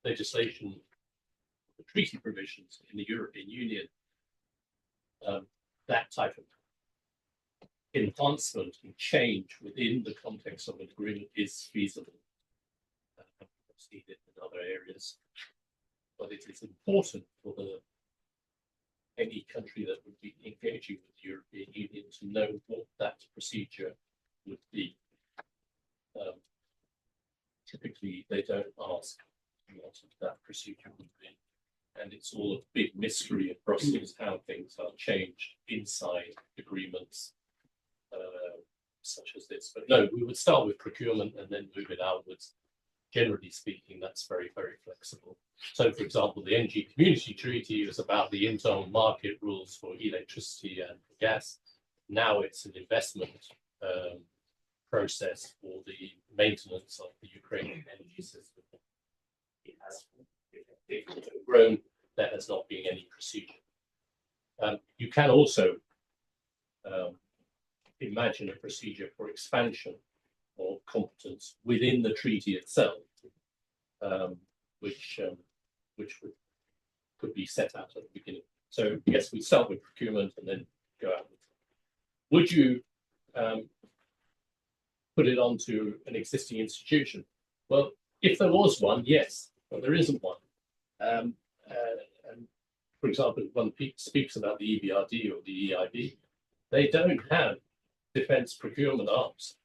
legislation, the treaty provisions in the European Union, that type of enhancement and change within the context of an agreement is feasible. It's needed in other areas, but it is important for any country that would be engaging with the European Union to know what that procedure would be. Typically, they don't ask what that procedure would be. And it's all a big mystery in Brussels how things are changed inside agreements such as this. But no, we would start with procurement and then move it outwards. Generally speaking, that's very, very flexible. So, for example, the Energy Community Treaty is about the internal market rules for electricity and gas. Now it's an investment process for the maintenance of the Ukrainian energy system. it has grown, there has not been any procedure. You can also imagine a procedure for expansion of competence within the treaty itself, which could be set out at the beginning. So yes, we start with procurement and then go out. Would you put it onto an existing institution? Well, if there was one, yes, but there isn't one. And for example, if one speaks about the EBRD or the EIB, they don't have defence procurement arms,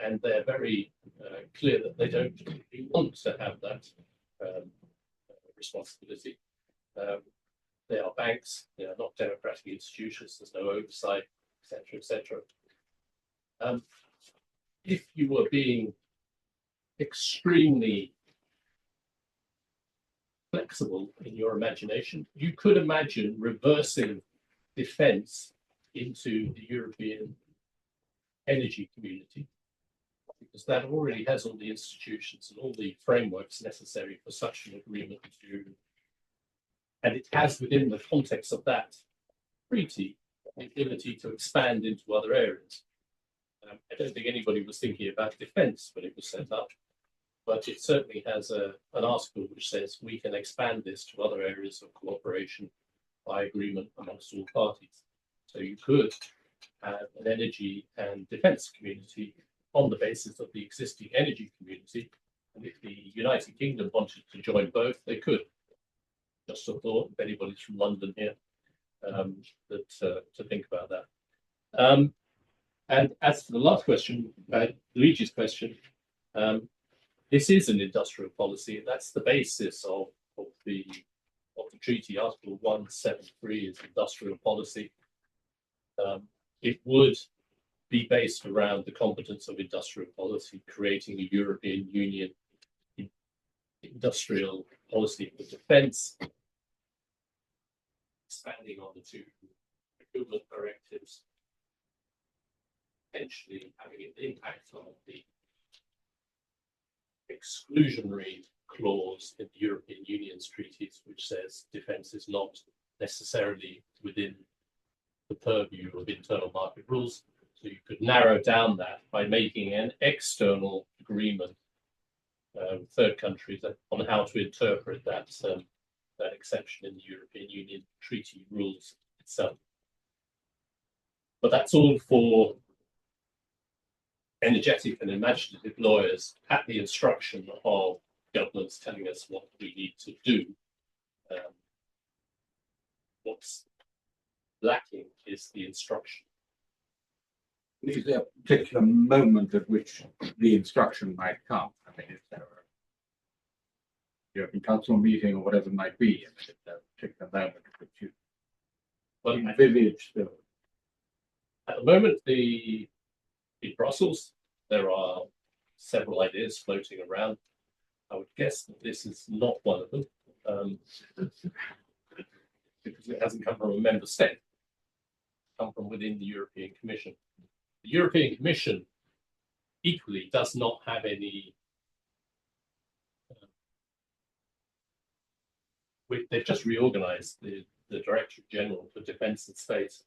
and they're very clear that they don't want to have that responsibility. They are banks, they are not democratic institutions, there's no oversight, etc., etc. If you were being extremely flexible in your imagination, you could imagine reversing defence into the European energy community, because that already has all the institutions and all the frameworks necessary for such an agreement to, and it has within the context of that treaty the ability to expand into other areas. I don't think anybody was thinking about defence when it was set up, but it certainly has an article which says we can expand this to other areas of cooperation by agreement amongst all parties. So you could have an energy and defence community on the basis of the existing energy community, and if the United Kingdom wanted to join both, they could. Just a thought, if anybody's from London here, to think about that. And as for the last question, Luigi's question, this is an industrial policy, and that's the basis of the treaty. Article 173 is industrial policy. It would be based around the competence of industrial policy, creating a European Union industrial policy for defence, expanding on the two procurement directives, potentially having an impact on the exclusionary clause in the European Union's treaties, which says defence is not necessarily within the purview of internal market rules. So you could narrow down that by making an external agreement with third countries on how to interpret that exception in the European Union treaty rules itself. But that's all for energetic and imaginative lawyers at the instruction of governments telling us what we need to do. What's lacking is the instruction. Is there a particular moment at which the instruction might come? I mean, is there a European Council meeting or whatever it might be? I mean, is there a particular moment at which you envisage the... At the moment, in Brussels, there are several ideas floating around. I would guess that this is not one of them, because it hasn't come from a member state. It's come from within the European Commission. The European Commission equally does not have any. They've just reorganised the Directorate General for Defence and Space,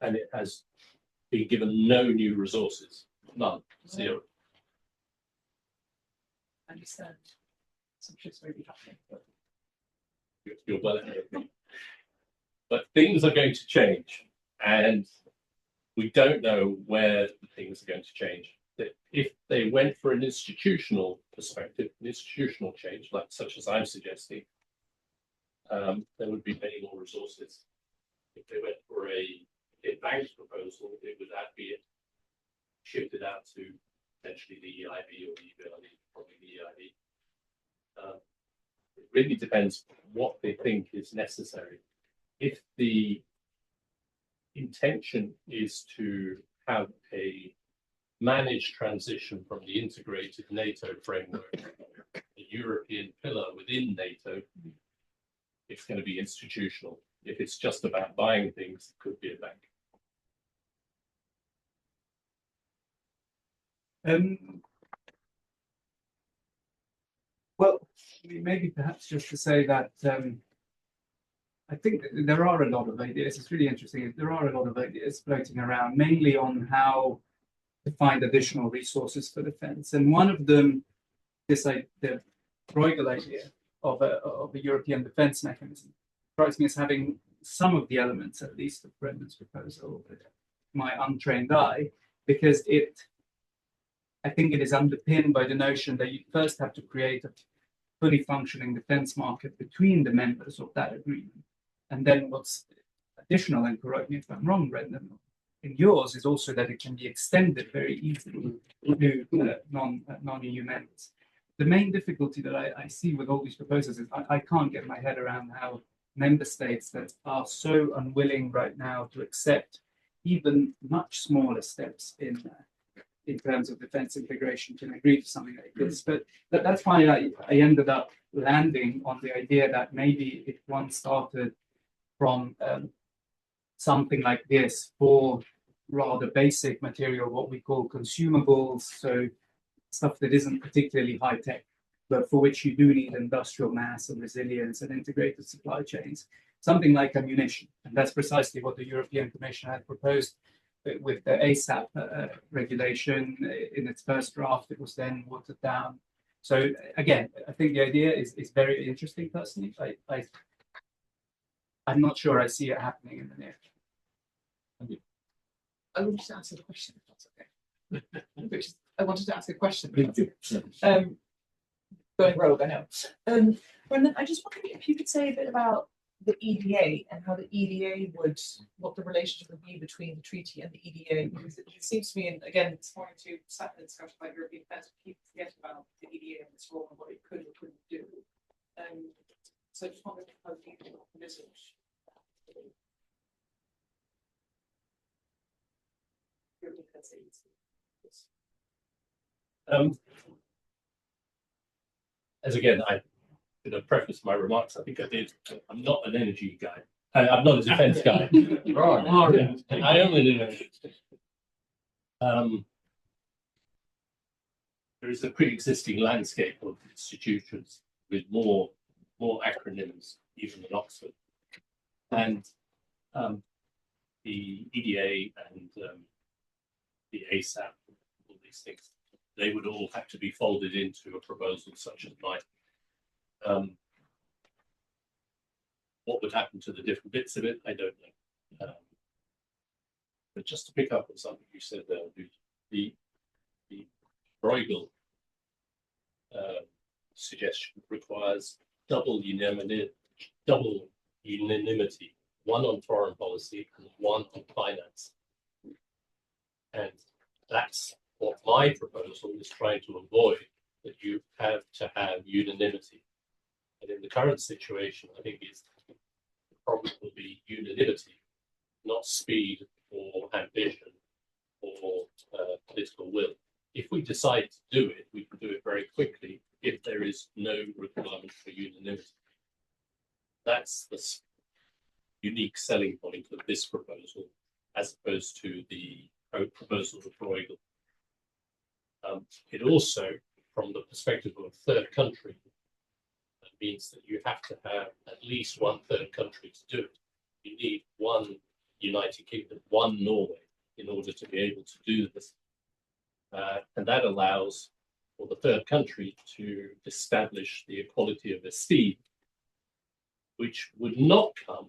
and it has been given no new resources, none, zero. I understand. Some shit's really happening. You're well ahead of me. But things are going to change, and we don't know where the things are going to change. If they went for an institutional perspective, an institutional change, like such as I'm suggesting, there would be many more resources. If they went for a bank's proposal, it would be shifted out to potentially the EIB or the EBRD, probably the EIB. It really depends what they think is necessary. If the intention is to have a managed transition from the integrated NATO framework, the European pillar within NATO, it's going to be institutional. If it's just about buying things, it could be a bank. Well, maybe perhaps just to say that I think that there are a lot of ideas. It's really interesting. There are a lot of ideas floating around, mainly on how to find additional resources for defense. And one of them, the Bruegel idea of a European defense mechanism, strikes me as having some of the elements, at least, of Brendan's proposal, my untrained eye, because I think it is underpinned by the notion that you first have to create a fully functioning defense market between the members of that agreement. And then what's additional, and correct me if I'm wrong, Brendan, in yours is also that it can be extended very easily to non-EU members. The main difficulty that I see with all these proposals is I can't get my head around how member states that are so unwilling right now to accept even much smaller steps in terms of defense integration can agree to something like this. But that's why I ended up landing on the idea that maybe if one started from something like this for rather basic material, what we call consumables, so stuff that isn't particularly high tech, but for which you do need industrial mass and resilience and integrated supply chains, something like ammunition. And that's precisely what the European Commission had proposed with the ASAP regulation. In its first draft, it was then watered down. So again, I think the idea is very interesting personally. I'm not sure I see it happening in the near future. I wanted to answer the question, if that's okay. I wanted to ask a question. Going rogue, I know. Brendan, I just wondered if you could say a bit about the EDA and how the EDA what the relationship would be between the treaty and the EDA, because it seems to me, and again, it's more to start the discussion about European defence, people forget about the EDA and its role and what it could or couldn't do. So I just wondered how you envisage European defence agency. As again, I did a preface my remarks. I think I did. I'm not an energy guy. I'm not a defense guy. Right. I only do energy. There is a pre-existing landscape of institutions with more acronyms, even than Oxford, and the EDA and the ASAP, all these things. They would all have to be folded into a proposal such as mine. What would happen to the different bits of it, I don't know. But just to pick up on something you said there, the Bruegel suggestion requires double unanimity, one on foreign policy and one on finance. And that's what my proposal is trying to avoid, that you have to have unanimity. And in the current situation, I think the problem will be unanimity, not speed or ambition or political will. If we decide to do it, we can do it very quickly if there is no requirement for unanimity. That's the unique selling point of this proposal, as opposed to the proposal of Bruegel. It also, from the perspective of a third country, that means that you have to have at least one third country to do it. You need one United Kingdom, one Norway, in order to be able to do this. And that allows for the third country to establish the equality of esteem, which would not come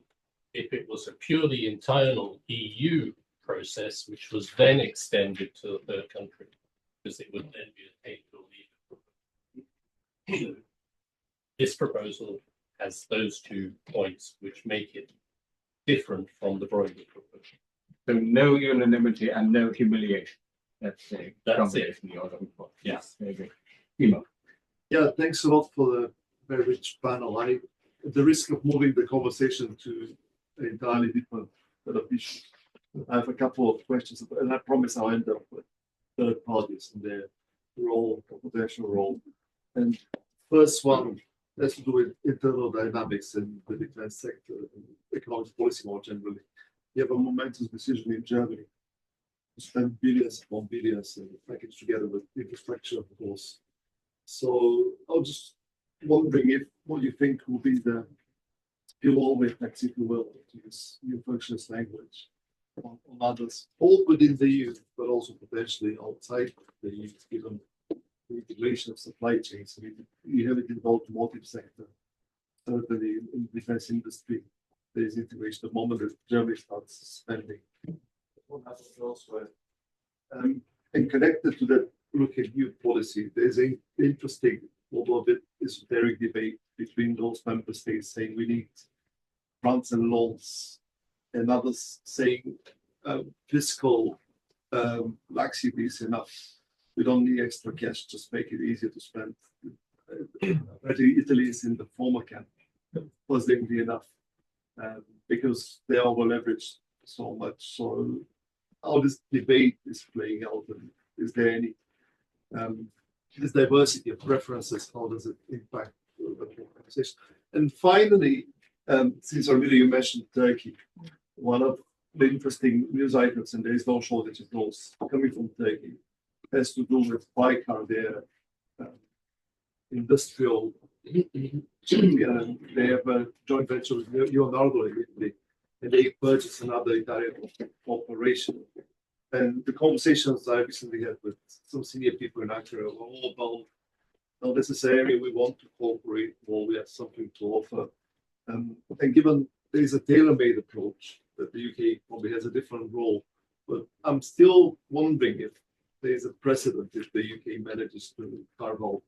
if it was a purely internal EU process, which was then extended to the third country, because it would then be a painful legal. This proposal has those 2 points, which make it different from the Bruegel proposal. So no unanimity and no humiliation. That's the combination you're looking for. Yes. Very good. Yeah, thanks a lot for the very rich panel. At the risk of moving the conversation to an entirely different set of issues, I have a couple of questions, and I promise I'll end up with third parties and their role, potential role. And first one has to do with internal dynamics in the defense sector and economic policy more generally. You have a momentous decision in Germany to spend billions upon billions and package together with infrastructure, of course. So I'll just wondering if what you think will be the spillover effects, if you will, to use new functionalist language on others, both within the EU, but also potentially outside the EU, given the integration of supply chains. I mean, you have it in the automotive sector, certainly in the defense industry. There is integration the moment that Germany starts spending. What happens elsewhere? And connected to that look at new policy, there's an interesting, although a bit esoteric debate between those member states saying we need grants and loans, and others saying fiscal laxity is enough. We don't need extra cash, just make it easier to spend. Italy is in the former camp. Was there be enough? Because they over leveraged so much. So how this debate is playing out, and is there any this diversity of preferences? How does it impact the conversation? And finally, since already you mentioned Turkey, one of the interesting news items, and there is no shortage of those coming from Turkey, has to do with Baykar, their industrial. They have a joint venture with Leonardo in Italy, and they purchased another Italian operation. And the conversations I recently had with some senior people in Ankara were all about, no, this is an area we want to cooperate more, we have something to offer. And given there is a tailor-made approach, that the UK probably has a different role, but I'm still wondering if there is a precedent if the UK manages to carve out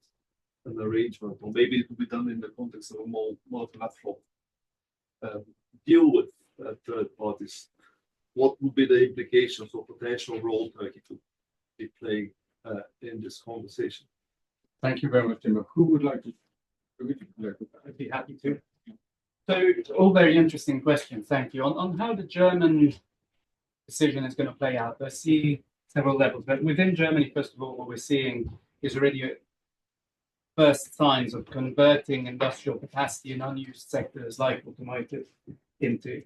an arrangement, or maybe it will be done in the context of a more multilateral deal with third parties. What would be the implications or potential role Turkey could be playing in this conversation? Thank you very much, Tim. Who would like to? I'd be happy to. So, all very interesting questions. Thank you. On how the German decision is going to play out, I see several levels. But within Germany, first of all, what we're seeing is already first signs of converting industrial capacity in unused sectors like automotive into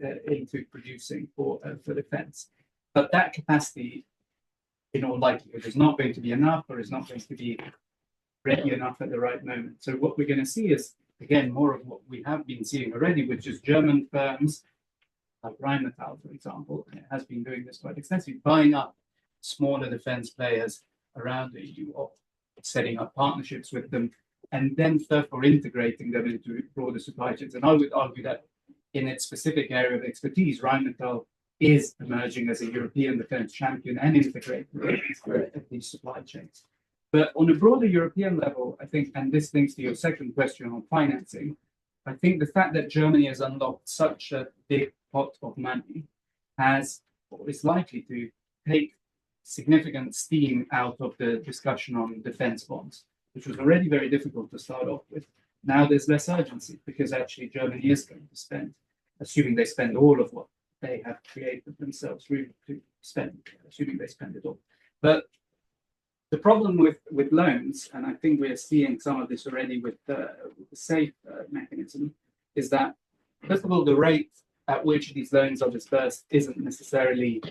producing for defense. But that capacity, in all likelihood, is not going to be enough, or is not going to be ready enough at the right moment. So what we're going to see is, again, more of what we have been seeing already, which is German firms like Rheinmetall, for example, and it has been doing this quite extensively, buying up smaller defense players around the EU, or setting up partnerships with them, and then therefore integrating them into broader supply chains. And I would argue that in its specific area of expertise, Rheinmetall is emerging as a European defense champion and integrating these supply chains. But on a broader European level, I think, and this links to your second question on financing, I think the fact that Germany has unlocked such a big pot of money has, or is likely to take significant steam out of the discussion on defense bonds, which was already very difficult to start off with. Now there's less urgency because actually Germany is going to spend, assuming they spend all of what they have created themselves really to spend, assuming they spend it all. But the problem with loans, and I think we're seeing some of this already with the SAFE mechanism, is that, first of all, the rate at which these loans are dispersed isn't necessarily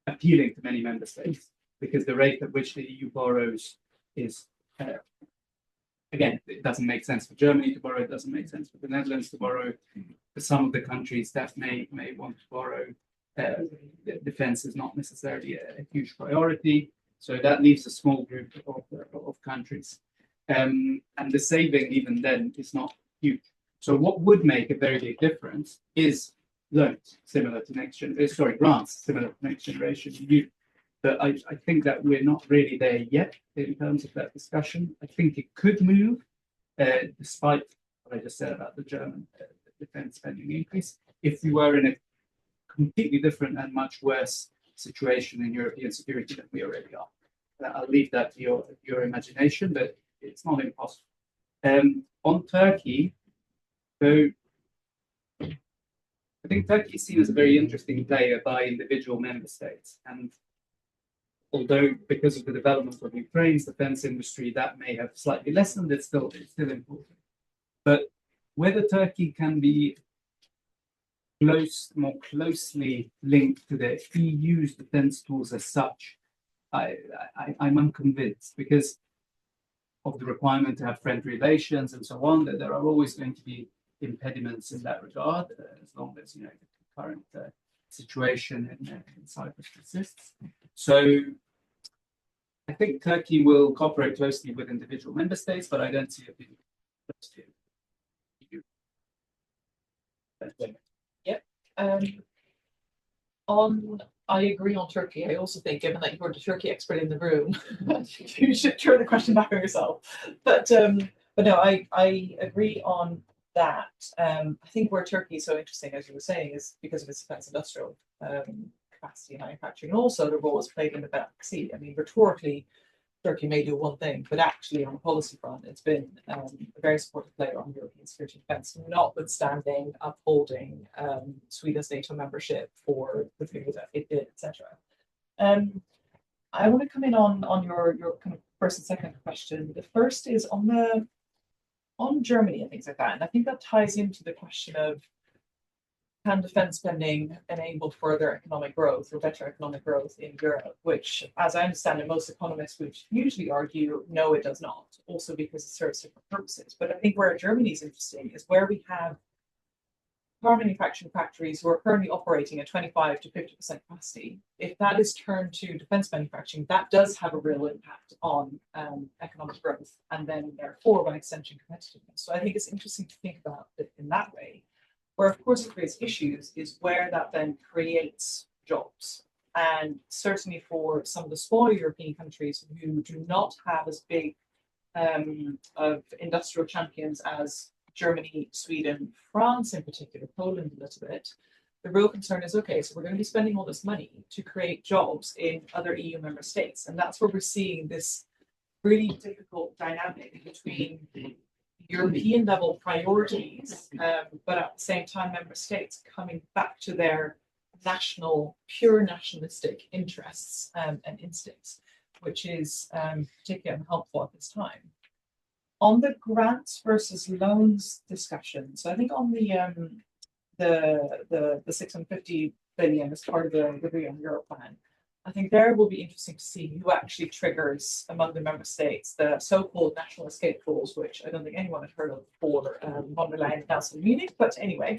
appealing to many member states, because the rate at which the EU borrows is, again, it doesn't make sense for Germany to borrow, it doesn't make sense for the Netherlands to borrow. For some of the countries that may want to borrow, defense is not necessarily a huge priority. So that leaves a small group of countries. And the saving even then is not huge. So what would make a very big difference is loans similar to grants similar to next generation EU. But I think that we're not really there yet in terms of that discussion. I think it could move, despite what I just said about the German defense spending increase, if we were in a completely different and much worse situation in European security than we already are. I'll leave that to your imagination, but it's not impossible. On Turkey, so I think Turkey is seen as a very interesting player by individual member states. And although because of the development of Ukraine's defense industry, that may have slightly lessened, it's still important. But whether Turkey can be more closely linked to the EU's defense tools as such, I'm unconvinced, because of the requirement to have friendly relations and so on, that there are always going to be impediments in that regard, as long as the current situation in Cyprus persists. So I think Turkey will cooperate closely with individual member states, but I don't see it being close to EU. I agree on Turkey. I also think, given that you're the Turkey expert in the room, you should turn the question back on yourself. But no, I agree on that. I think where Turkey is so interesting, as you were saying, is because of its defense industrial capacity and manufacturing, and also the role it's played in the Baltic Sea. I mean, rhetorically, Turkey may do one thing, but actually on the policy front, it's been a very supportive player on European security and defence, notwithstanding upholding Sweden's NATO membership for the period that it did, etc. I want to come in on your kind of first and second question. The first is on Germany and things like that, and I think that ties into the question of, can defense spending enable further economic growth or better economic growth in Europe, which, as I understand it, most economists would usually argue, no, it does not, also because it serves different purposes. But I think where Germany is interesting is where we have car manufacturing factories who are currently operating at 25 to 50% capacity. If that is turned to defense manufacturing, that does have a real impact on economic growth, and then therefore, by extension, competitiveness. So I think it's interesting to think about it in that way. Where, of course, it creates issues is where that then creates jobs. And certainly for some of the smaller European countries who do not have as big of industrial champions as Germany, Sweden, France in particular, Poland a little bit, the real concern is, okay, so we're going to be spending all this money to create jobs in other EU member states. And that's where we're seeing this really difficult dynamic between European level priorities, but at the same time, member states coming back to their pure nationalistic interests and instincts, which is particularly unhelpful at this time. On the grants versus loans discussion, so I think on the 650 billion as part of the Real Euro plan, I think there will be interesting to see who actually triggers among the member states the so-called national escape clause, which I don't think anyone had heard of before von der Leyen Council in Munich. But anyway,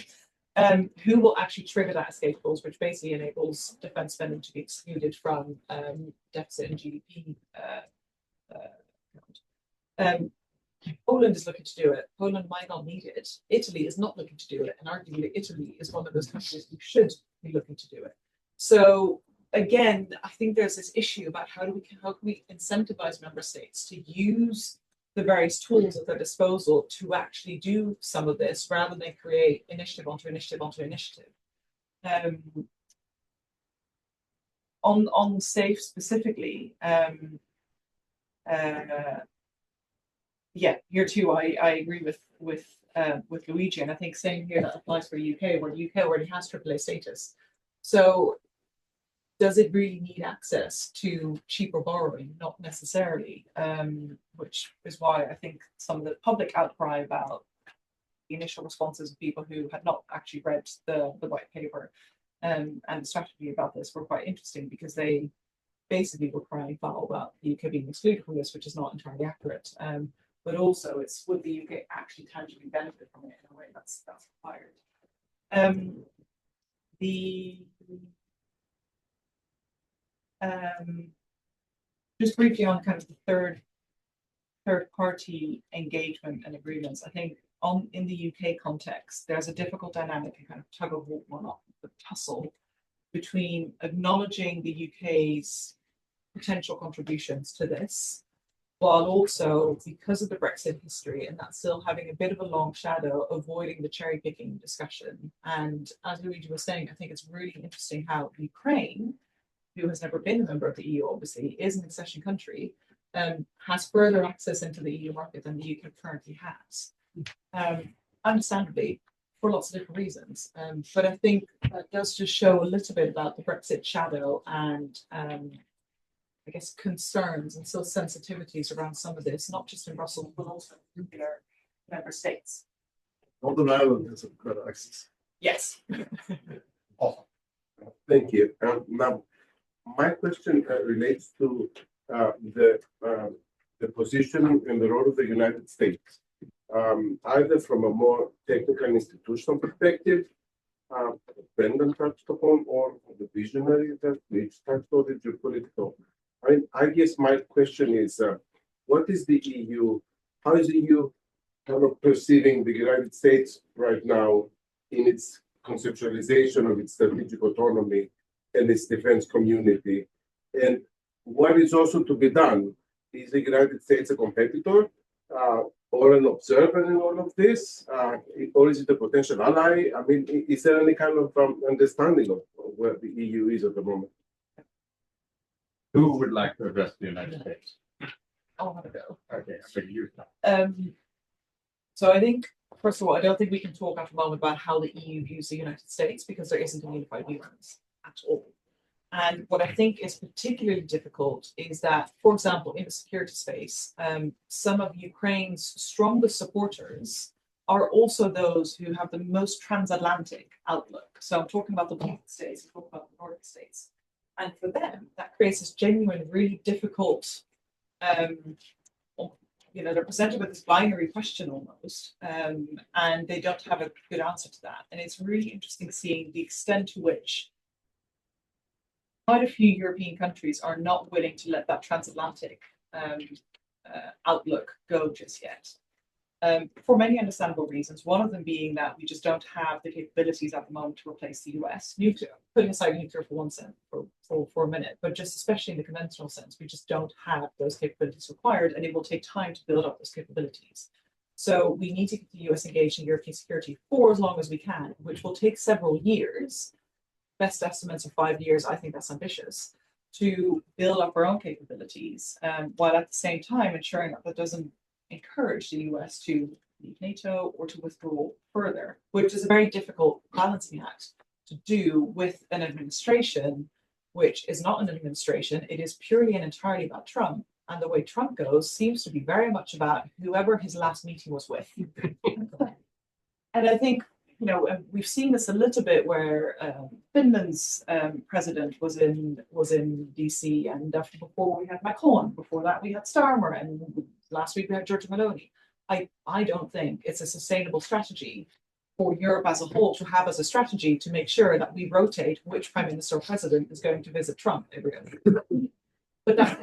who will actually trigger that escape clause, which basically enables defence spending to be excluded from deficit and GDP. Poland is looking to do it. Poland might not need it. Italy is not looking to do it, and arguably Italy is one of those countries who should be looking to do it. So again, I think there's this issue about how can we incentivize member states to use the various tools at their disposal to actually do some of this rather than create initiative onto initiative onto initiative. On SAFE specifically, yeah, here too, I agree with Luigi, and I think same here that applies for the UK, where the UK already has AAA status. So does it really need access to cheaper borrowing? Not necessarily, which is why I think some of the public outcry about the initial responses of people who had not actually read the white paper and the strategy about this were quite interesting, because they basically were crying foul about the UK being excluded from this, which is not entirely accurate. But also, it's would the UK actually tangibly benefit from it in a way that's required. Just briefly on kind of the third party engagement and agreements, I think in the UK context, there's a difficult dynamic and kind of tug of war, not the tussle between acknowledging the UK's potential contributions to this, while also, because of the Brexit history and that still having a bit of a long shadow, avoiding the cherry picking discussion. And as Luigi was saying, I think it's really interesting how Ukraine, who has never been a member of the EU, obviously, is an accession country, has further access into the EU market than the UK currently has. Understandably, for lots of different reasons. But I think that does just show a little bit about the Brexit shadow and I guess concerns and still sensitivities around some of this, not just in Brussels, but also in particular member states. Northern Ireland has a great access. Yes. Thank you. Now, my question relates to the the position and the role of the United States, either from a more technical institutional perspective, Brendan touched upon, or the visionary that Luigi touched on, the geopolitical. I guess my question is, what is the EU? How is the EU kind of perceiving the United States right now in its conceptualization of its strategic autonomy and its defense community? And what is also to be done? Is the United States a competitor or an observer in all of this? Or is it a potential ally? I mean, is there any kind of understanding of where the EU is at the moment? Who would like to address the United States? I'll have a go. Okay, so you. So I think, first of all, I don't think we can talk at the moment about how the EU views the United States because there isn't a unified view on this at all. And what I think is particularly difficult is that, for example, in the security space, some of Ukraine's strongest supporters are also those who have the most transatlantic outlook. So I'm talking about the Baltic states, I'm talking about the Nordic states. And for them, that creates this genuine, really difficult, they're presented with this binary question almost, and they don't have a good answer to that. And it's really interesting seeing the extent to which quite a few European countries are not willing to let that transatlantic outlook go just yet. For many understandable reasons, one of them being that we just don't have the capabilities at the moment to replace the US. Nuclear, putting aside nuclear for for a minute, but just especially in the conventional sense, we just don't have those capabilities required, and it will take time to build up those capabilities. So we need to keep the US engaged in European security for as long as we can, which will take several years. Best estimates are 5 years. I think that's ambitious to build up our own capabilities, while at the same time ensuring that that doesn't encourage the US to leave NATO or to withdraw further, which is a very difficult balancing act to do with an administration which is not an administration. It is purely and entirely about Trump. And the way Trump goes seems to be very much about whoever his last meeting was with. And I think, we've seen this a little bit where Finland's president was in DC, and before we had Macron, before that we had Starmer, and last week we had Giorgia Meloni. I don't think it's a sustainable strategy for Europe as a whole to have as a strategy to make sure that we rotate which prime minister or president is going to visit Trump every other year. But that's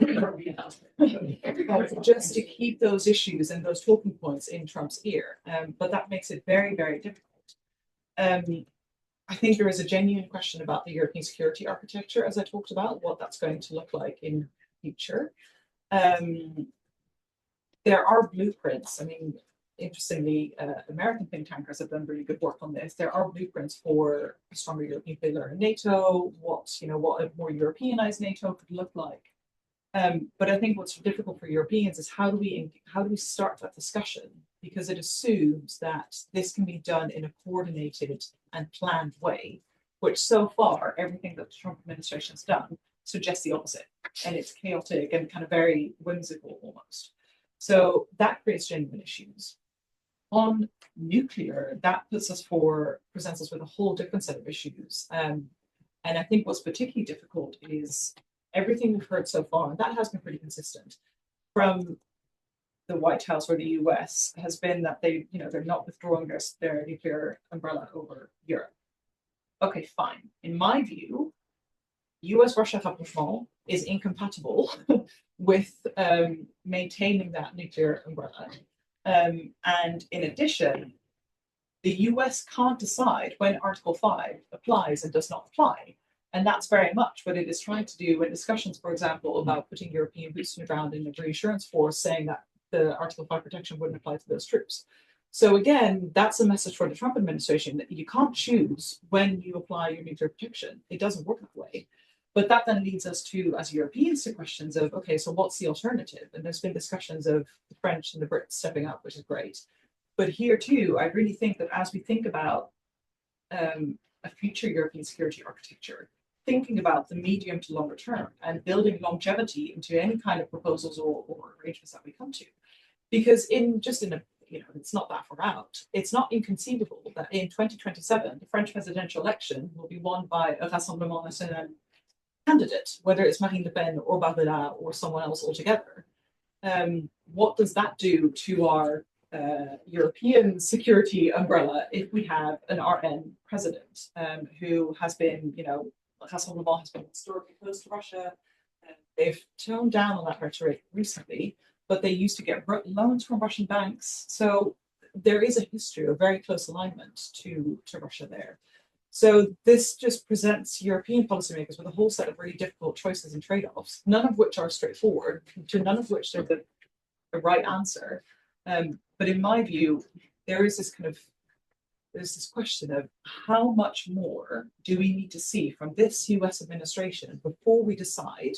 just to keep those issues and those talking points in Trump's ear. But that makes it very, very difficult. I think there is a genuine question about the European security architecture, as I talked about, what that's going to look like in the future. There are blueprints. I mean, interestingly, American think tankers have done really good work on this. There are blueprints for a stronger European pillar in NATO, what a more Europeanized NATO could look like. But I think what's difficult for Europeans is how do we start that discussion? Because it assumes that this can be done in a coordinated and planned way, which so far, everything that the Trump administration has done suggests the opposite. And it's chaotic and kind of very whimsical almost. So that creates genuine issues. On nuclear, that presents us with a whole different set of issues. And I think what's particularly difficult is everything we've heard so far, and that has been pretty consistent from the White House or the US, has been that they're not withdrawing their nuclear umbrella over Europe. Okay, fine. In my view, US-Russia rapprochement is incompatible with maintaining that nuclear umbrella. And in addition, the US can't decide when Article 5 applies and does not apply. And that's very much what it is trying to do in discussions, for example, about putting European boots on the ground in a reassurance force, saying that the Article 5 protection wouldn't apply to those troops. So again, that's a message for the Trump administration that you can't choose when you apply your nuclear protection. It doesn't work that way. But that then leads us to, as Europeans, to questions of, okay, so what's the alternative? And there's been discussions of the French and the Brits stepping up, which is great. But here too, I really think that as we think about a future European security architecture, thinking about the medium to longer term and building longevity into any kind of proposals or arrangements that we come to. Because it's not that far out. It's not inconceivable that in 2027, the French presidential election will be won by a Rassemblement National candidate, whether it's Marine Le Pen or Bardella or someone else altogether. what does that do to our European security umbrella if we have an RN president who has been, Hassan has been historically close to Russia. They've toned down on that rhetoric recently, but they used to get loans from Russian banks. So there is a history of very close alignment to Russia there. So this just presents European policymakers with a whole set of really difficult choices and trade-offs, none of which are straightforward, to none of which there's a right answer. But in my view, there's this question of how much more do we need to see from this US administration before we decide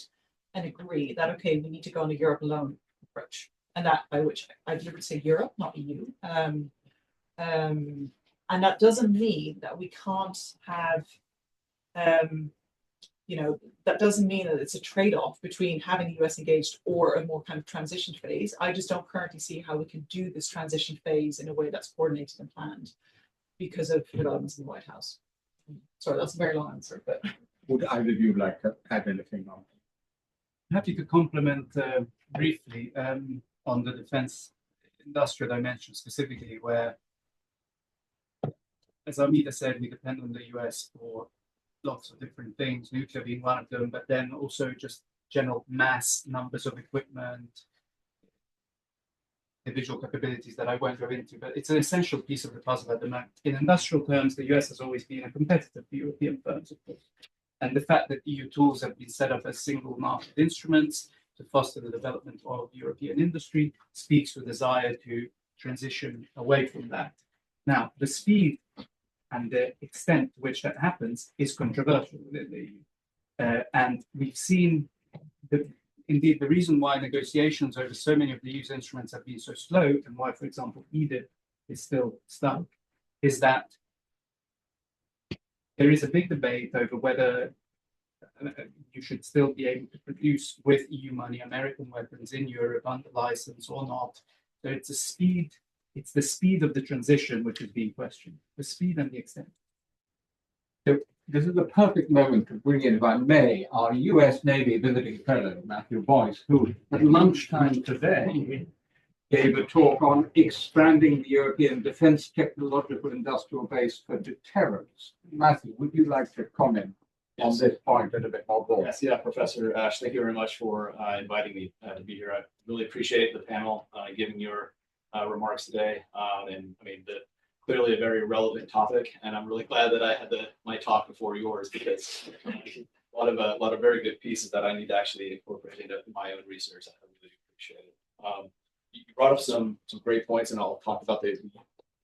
and agree that, okay, we need to go on a Europe alone approach. And that, by which I deliberately say Europe, not EU. And that doesn't mean that we can't have, that doesn't mean that it's a trade-off between having the US engaged or a more kind of transition phase. I just don't currently see how we can do this transition phase in a way that's coordinated and planned because of developments in the White House. Sorry, that's a very long answer, but. Would either of you like to add anything on? I'm happy to comment briefly on the defense industrial dimension specifically, where, as Armida said, we depend on the US for lots of different things, nuclear being one of them, but then also just general mass numbers of equipment, individual capabilities that I won't go into, but it's an essential piece of the puzzle at the moment. In industrial terms, the US has always been a competitor for European firms, of course. And the fact that EU tools have been set up as single market instruments to foster the development of European industry speaks to a desire to transition away from that. Now, the speed and the extent to which that happens is controversial within the EU. And we've seen, indeed, the reason why negotiations over so many of the EU's instruments have been so slow, and why, for example, EDIP is still stuck, is that there is a big debate over whether you should still be able to produce with EU money American weapons in Europe under license or not. So it's the speed of the transition which is being questioned, the speed and the extent. So this is the perfect moment to bring in, if I may, our US Navy visiting fellow, Matthew Boyce, who at lunchtime today gave a talk on expanding the European defense technological industrial base for deterrence. Matthew, would you like to comment on this point a little bit more broadly? Yes, yeah, Professor Ash, thank you very much for inviting me to be here. I really appreciate the panel giving your remarks today. And I mean, clearly a very relevant topic, and I'm really glad that I had my talk before yours, because a lot of very good pieces that I need to actually incorporate into my own research. I really appreciate it. You brought up some great points, and I'll talk about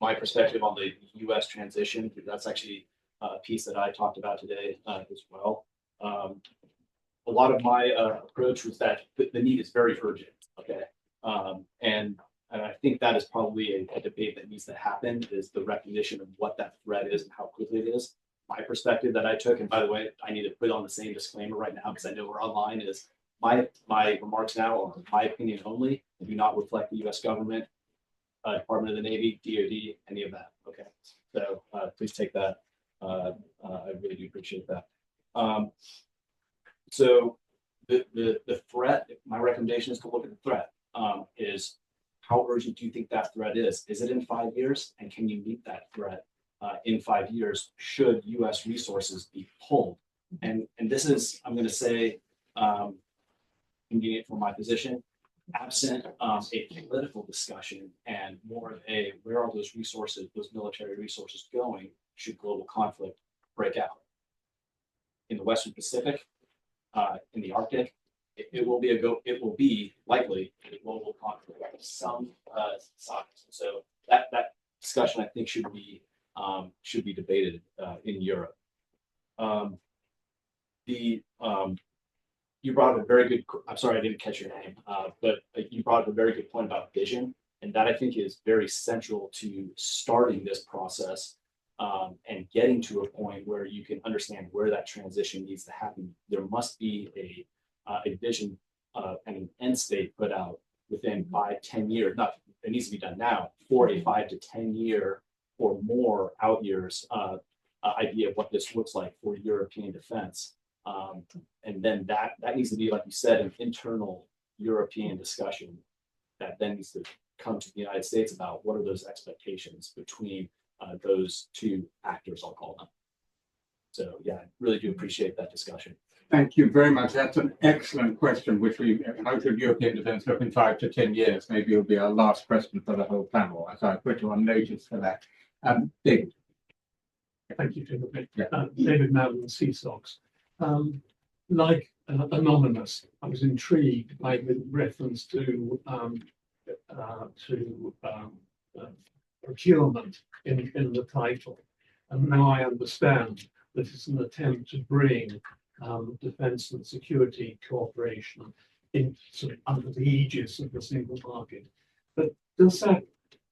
my perspective on the U.S. transition. That's actually a piece that I talked about today as well. A lot of my approach was that the need is very urgent. Okay, and I think that is probably a debate that needs to happen, is the recognition of what that threat is and how quickly it is. My perspective that I took, and by the way, I need to put on the same disclaimer right now because I know we're online, is my remarks now are my opinion only and do not reflect the U.S. government, Department of the Navy, DoD, any of that. Okay, so please take that. I really do appreciate that. So the threat, my recommendation is to look at the threat. Is how urgent do you think that threat is? Is it in 5 years? And can you meet that threat in 5 years should U.S. resources be pulled? And this is, I'm going to say, convenient for my position, absent a political discussion and more of a where are those resources, those military resources going should global conflict break out? In the Western Pacific, in the Arctic, it will be likely a global conflict of some size. So that discussion, I think, should be debated in Europe. You brought up a very good. I'm sorry, I didn't catch your name, but you brought up a very good point about vision, and that I think is very central to starting this process and getting to a point where you can understand where that transition needs to happen. There must be a vision and an end state put out within 5-10 years. Not it needs to be done now for a 5 to 10 year or more out years idea of what this looks like for European defense. And then that needs to be, like you said, an internal European discussion that then needs to come to the United States about what are those expectations between those two actors, I'll call them. So yeah, I really do appreciate that discussion. Thank you very much. That's an excellent question, which how should European defence look in 5 to 10 years? Maybe it'll be our last question for the whole panel. So I put you on notice for that. David. Thank you, David. Yeah. David Madden, CSOX. Like Anonymous, I was intrigued by the reference to procurement in the title. And now I understand that it's an attempt to bring defence and security cooperation in sort of under the aegis of the single market. But does that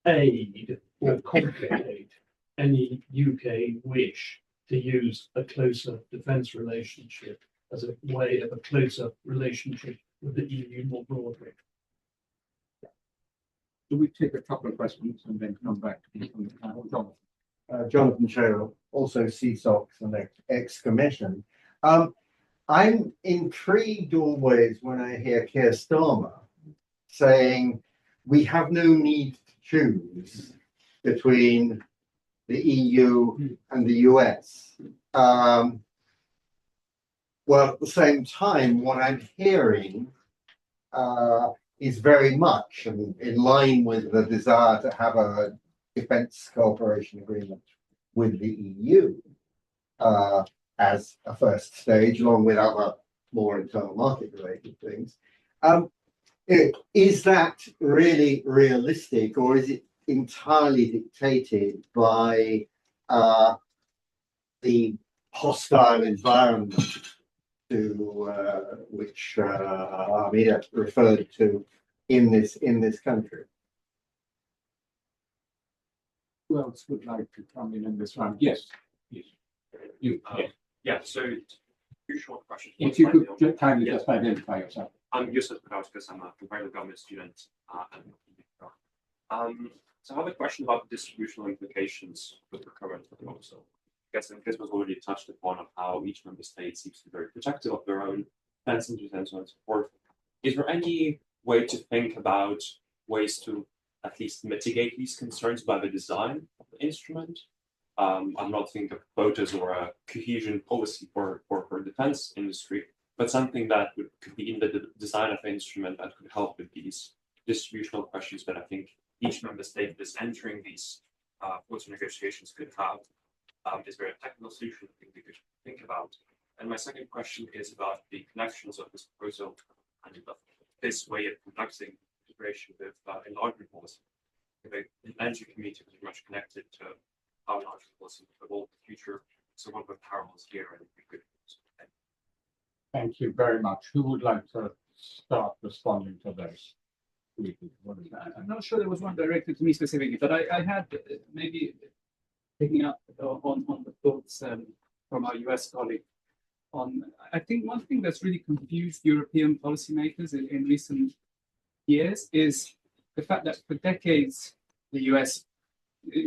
aid or complicate any UK wish to use a closer defence relationship as a way of a closer relationship with the EU more broadly? Do we take a couple of questions and then come back to the panel? Jonathan. Jonathan Sherrill, also CSOX and ex-commission. I'm intrigued always when I hear Keir Starmer saying we have no need to choose between the EU and the US. Well, at the same time, what I'm hearing is very much in line with the desire to have a defence cooperation agreement with the EU as a first stage, along with other more internal market related things. Is that really realistic, or is it entirely dictated by the hostile environment to which Armida referred to in this country? Who else would like to come in this round? Yes, yes. You. Yes. Yeah, so two short questions. If you could kindly just identify yourself. I'm Yusuf Kadauskas, I'm a comparative government student. So I have a question about the distributional implications with the current proposal. I guess this was already touched upon of how each member state seems to be very protective of their own defense interests and so on and so forth. Is there any way to think about ways to at least mitigate these concerns by the design of the instrument? I'm not thinking of quotas or a cohesion policy for defense industry, but something that could be in the design of the instrument that could help with these distributional questions that I think each member state that is entering these quota negotiations could have. Is there a technical solution I think we could think about? And my second question is about the connections of this proposal and this way of conducting integration with enlargement policy. The energy community is very much connected to how enlargement policy will evolve in the future. So what are the parallels here? And we could. Thank you very much. Who would like to start responding to those? I'm not sure there was one directed to me specifically, but I had maybe picking up on the thoughts from our US colleague on, I think one thing that's really confused European policymakers in recent years is the fact that for decades, the US,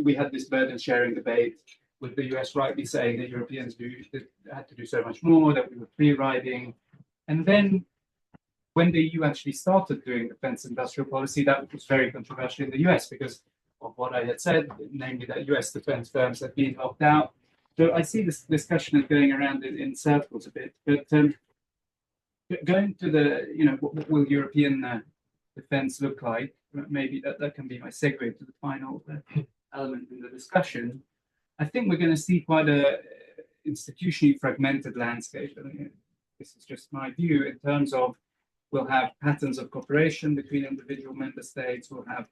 we had this burden sharing debate with the US rightly saying that Europeans had to do so much more, that we were free riding. And then when the EU actually started doing defense industrial policy, that was very controversial in the US because of what I had said, namely that US defense firms had been helped out. So I see this discussion going around in circles a bit, but going to the, what will European defense look like? Maybe that can be my segue to the final element in the discussion. I think we're going to see quite a institutionally fragmented landscape. I mean, this is just my view in terms of we'll have patterns of cooperation between individual member states. We'll have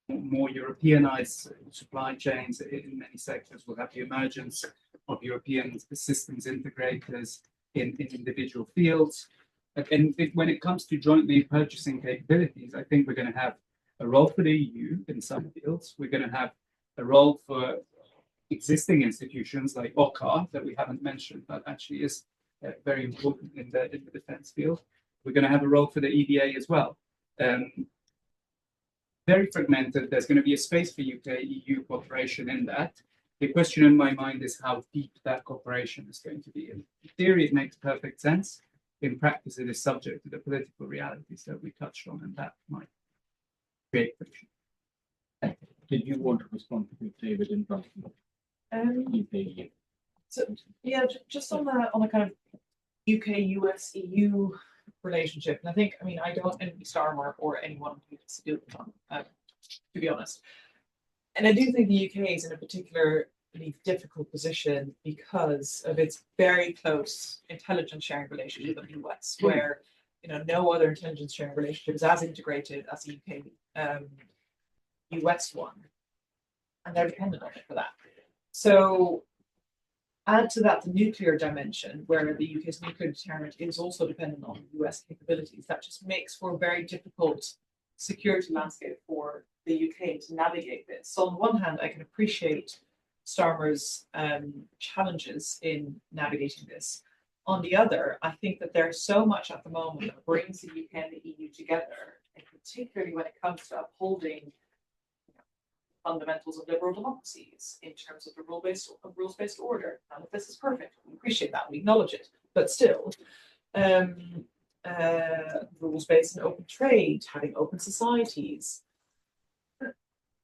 more Europeanized supply chains in many sectors. We'll have the emergence of European systems integrators in individual fields. And when it comes to jointly purchasing capabilities, I think we're going to have a role for the EU in some fields. We're going to have a role for existing institutions like OCCAR that we haven't mentioned, but actually is very important in the defense field. We're going to have a role for the EDA as well. Very fragmented. There's going to be a space for UK-EU cooperation in that. The question in my mind is how deep that cooperation is going to be. In theory, it makes perfect sense. In practice, it is subject to the political realities that we touched on, and that might create friction. Did you want to respond to David in front of UK? So yeah, just on the kind of UK, US, EU relationship, and I think, I mean, I don't envy Starmer or anyone who has to do with them, to be honest. And I do think the UK is in a particularly difficult position because of its very close intelligence sharing relationship with the US, where no other intelligence sharing relationship is as integrated as the UK US one, and they're dependent on it for that. So add to that the nuclear dimension, where the UK's nuclear deterrent is also dependent on US capabilities. That just makes for a very difficult security landscape for the UK to navigate this. So on the one hand, I can appreciate Starmer's challenges in navigating this. On the other, I think that there's so much at the moment that brings the UK and the EU together, and particularly when it comes to upholding fundamentals of liberal democracies in terms of the rules-based order. None of this is perfect. We appreciate that. We acknowledge it. But still, rules-based and open trade, having open societies,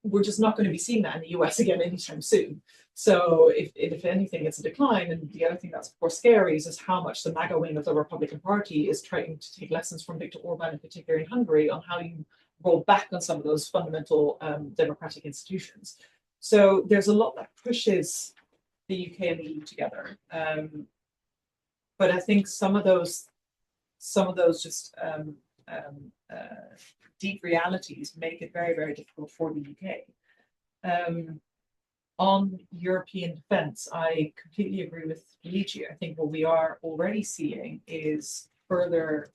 we're just not going to be seeing that in the US again anytime soon. So if anything, it's a decline. And the other thing that's of course scary is how much the MAGA wing of the Republican Party is trying to take lessons from Viktor Orban, in particular in Hungary, on how you roll back on some of those fundamental democratic institutions. So there's a lot that pushes the UK and the EU together. But I think some of those just deep realities make it very, very difficult for the UK. On European defence, I completely agree with Luigi. I think what we are already seeing is further,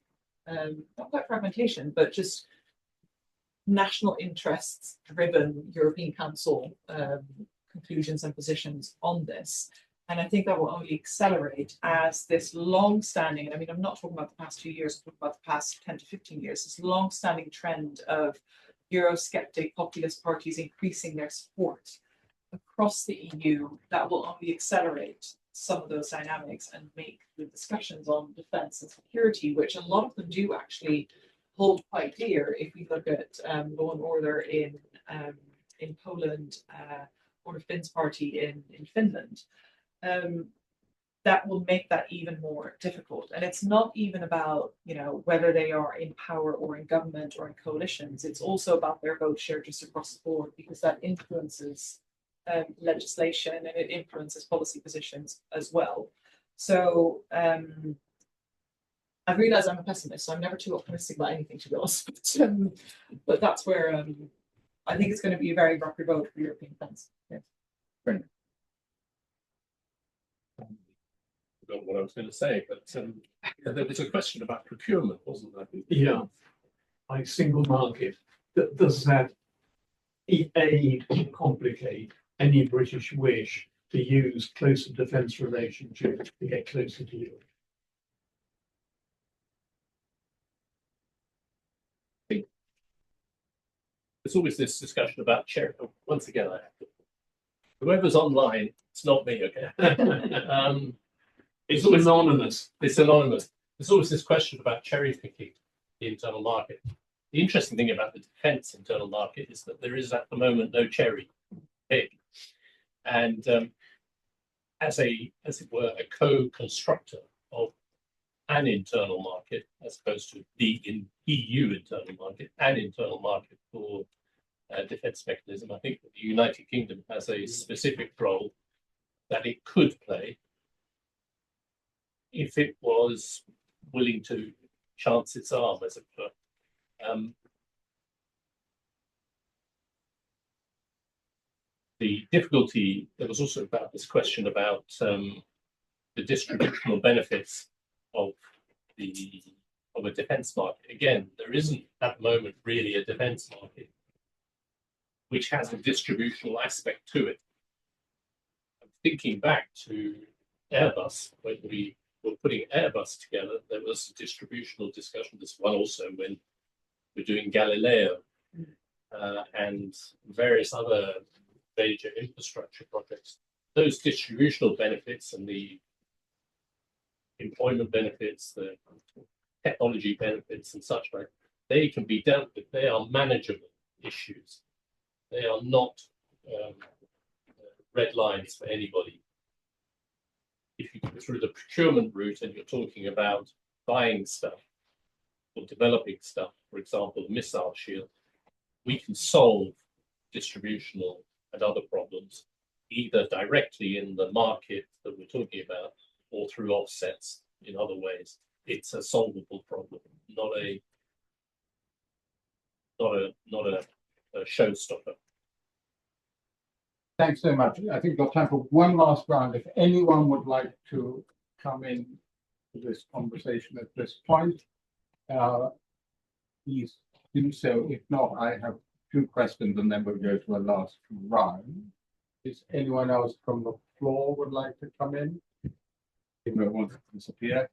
not quite fragmentation, but just national interests driven European Council conclusions and positions on this. And I think that will only accelerate as this long-standing, and I mean, I'm not talking about the past 2 years, I'm talking about the past 10 to 15 years, this long-standing trend of Eurosceptic populist parties increasing their support across the EU, that will only accelerate some of those dynamics and make the discussions on defence and security, which a lot of them do actually hold quite dear. If we look at law and order in Poland, or Finn's party in Finland, that will make that even more difficult. And it's not even about whether they are in power or in government or in coalitions. It's also about their vote share just across the board, because that influences legislation and it influences policy positions as well. So I've realized I'm a pessimist, so I'm never too optimistic about anything, to be honest. But that's where I think it's going to be a very rocky road for European defence. Yeah. Brilliant. I forgot what I was going to say, but there was a question about procurement, wasn't there? Yeah, like single market. Does that aid or complicate any British wish to use closer defence relationships to get closer to Europe? There's always this discussion about cherry. Once again, whoever's online, it's not me, okay? It's anonymous. It's anonymous. There's always this question about cherry picking the internal market. The interesting thing about the defence internal market is that there is at the moment no cherry pick. And as it were, a co-constructor of an internal market, as opposed to the EU internal market, an internal market for defence mechanism, I think that the United Kingdom has a specific role that it could play if it was willing to chance its arm, as it were. The difficulty, there was also about this question about the distributional benefits of a defence market. Again, there isn't at the moment really a defence market which has a distributional aspect to it. I'm thinking back to Airbus, when we were putting Airbus together, there was a distributional discussion. This one also when we're doing Galileo and various other major infrastructure projects. Those distributional benefits and the employment benefits, the technology benefits and such like, they can be dealt with. They are manageable issues. They are not red lines for anybody. If you go through the procurement route and you're talking about buying stuff or developing stuff, for example, the missile shield, we can solve distributional and other problems either directly in the market that we're talking about or through offsets in other ways. It's a solvable problem, not a showstopper. Thanks so much. I think we've got time for one last round. If anyone would like to come in to this conversation at this point, please do so. If not, I have 2 questions and then we'll go to a last round. Is anyone else from the floor would like to come in? You don't want to disappear.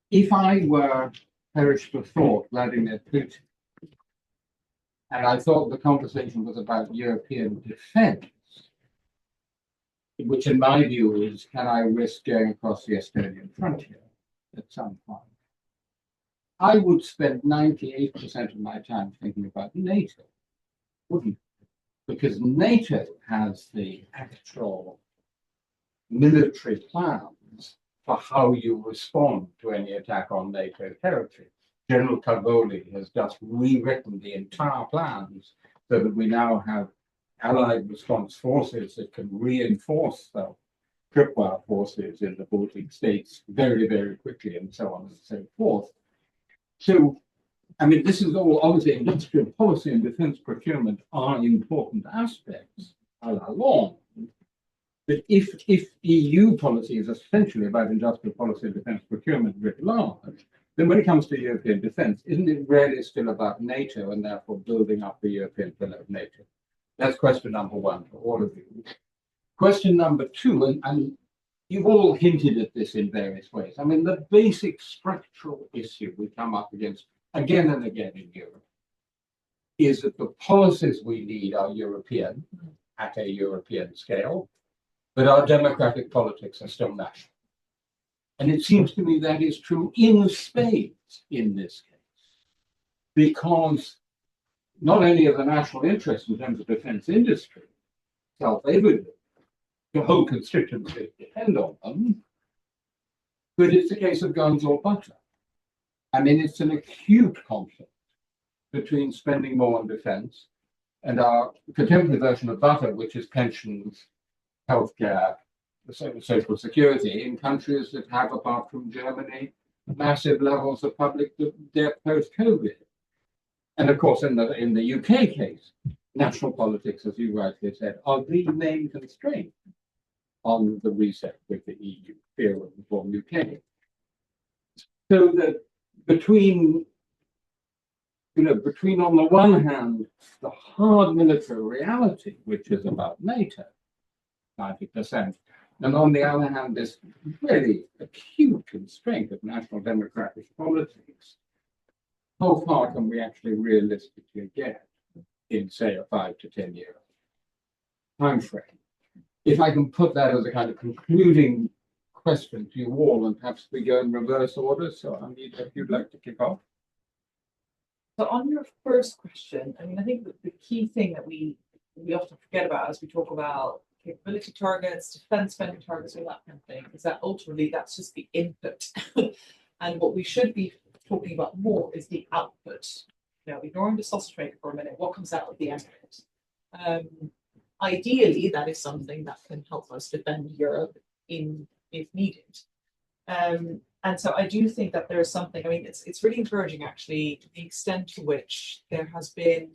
If I were perished of thought, Vladimir Putin, and I thought the conversation was about European defense, which in my view is, can I risk going across the Estonian frontier at some point? I would spend 98% of my time thinking about NATO, wouldn't it? Because NATO has the actual military plans for how you respond to any attack on NATO territory. General Cavoli has just rewritten the entire plans so that we now have Allied response forces that can reinforce the tripwire forces in the Baltic states very, very quickly, and so on and so forth. So, I mean, this is all obviously industrial policy and defense procurement are important aspects a la longue. But if EU policy is essentially about industrial policy and defense procurement writ large, then when it comes to European defense, isn't it really still about NATO and therefore building up the European pillar of NATO? That's question number 1 for all of you. Question number 2, and you've all hinted at this in various ways. I mean, the basic structural issue we come up against again and again in Europe is that the policies we need are European at a European scale, but our democratic politics are still national. And it seems to me that is true in spades in this case, because not only are the national interests in terms of defense industry self-evident, the whole constituency depend on them, but it's a case of guns or butter. I mean, it's an acute conflict between spending more on defense and our contemporary version of butter, which is pensions, healthcare, social security in countries that have, apart from Germany, massive levels of public debt post-COVID. And of course, in the UK case, national politics, as you rightly said, are the main constraint on the reset with the EU, fear of reform UK. So that between on the one hand, the hard military reality, which is about NATO, 90%, and on the other hand, this really acute constraint of national democratic politics, how far can we actually realistically get in, say, a 5 to 10 year time frame? If I can put that as a kind of concluding question to you all, and perhaps we go in reverse order. So, Armida, if you'd like to kick off. So on your first question, I mean, I think that the key thing that we often forget about as we talk about capability targets, defense spending targets, all that kind of thing, is that ultimately that's just the input. And what we should be talking about more is the output. Now, ignoring the sausage maker for a minute, what comes out of the output? Ideally, that is something that can help us defend Europe if needed. And so I do think that there is something, I mean, it's really encouraging actually the extent to which there has been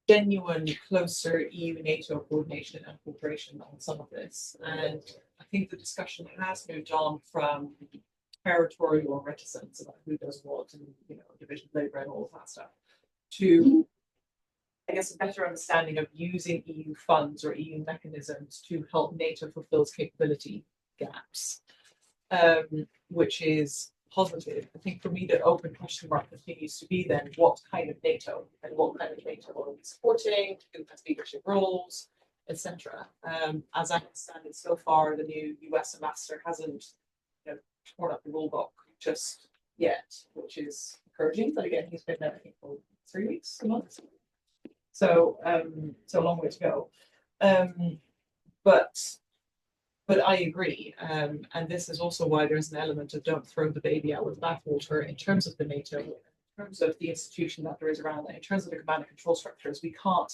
genuine closer EU-NATO coordination and cooperation on some of this. And I think the discussion has moved on from territorial reticence about who does what and, division of labor and all of that stuff to, I guess, a better understanding of using EU funds or EU mechanisms to help NATO fulfill its capability gaps, which is positive. I think for me, the open question mark continues to be then what kind of NATO and what kind of NATO are we supporting, who has leadership roles, etc. As I understand it, so far the new US ambassador hasn't torn up the rule book just yet, which is encouraging. But again, he's been there for 3 weeks, a month. So so a long way to go. But I agree, and this is also why there's an element of don't throw the baby out with the bathwater in terms of the NATO, in terms of the institution that there is around that, in terms of the command and control structures. We can't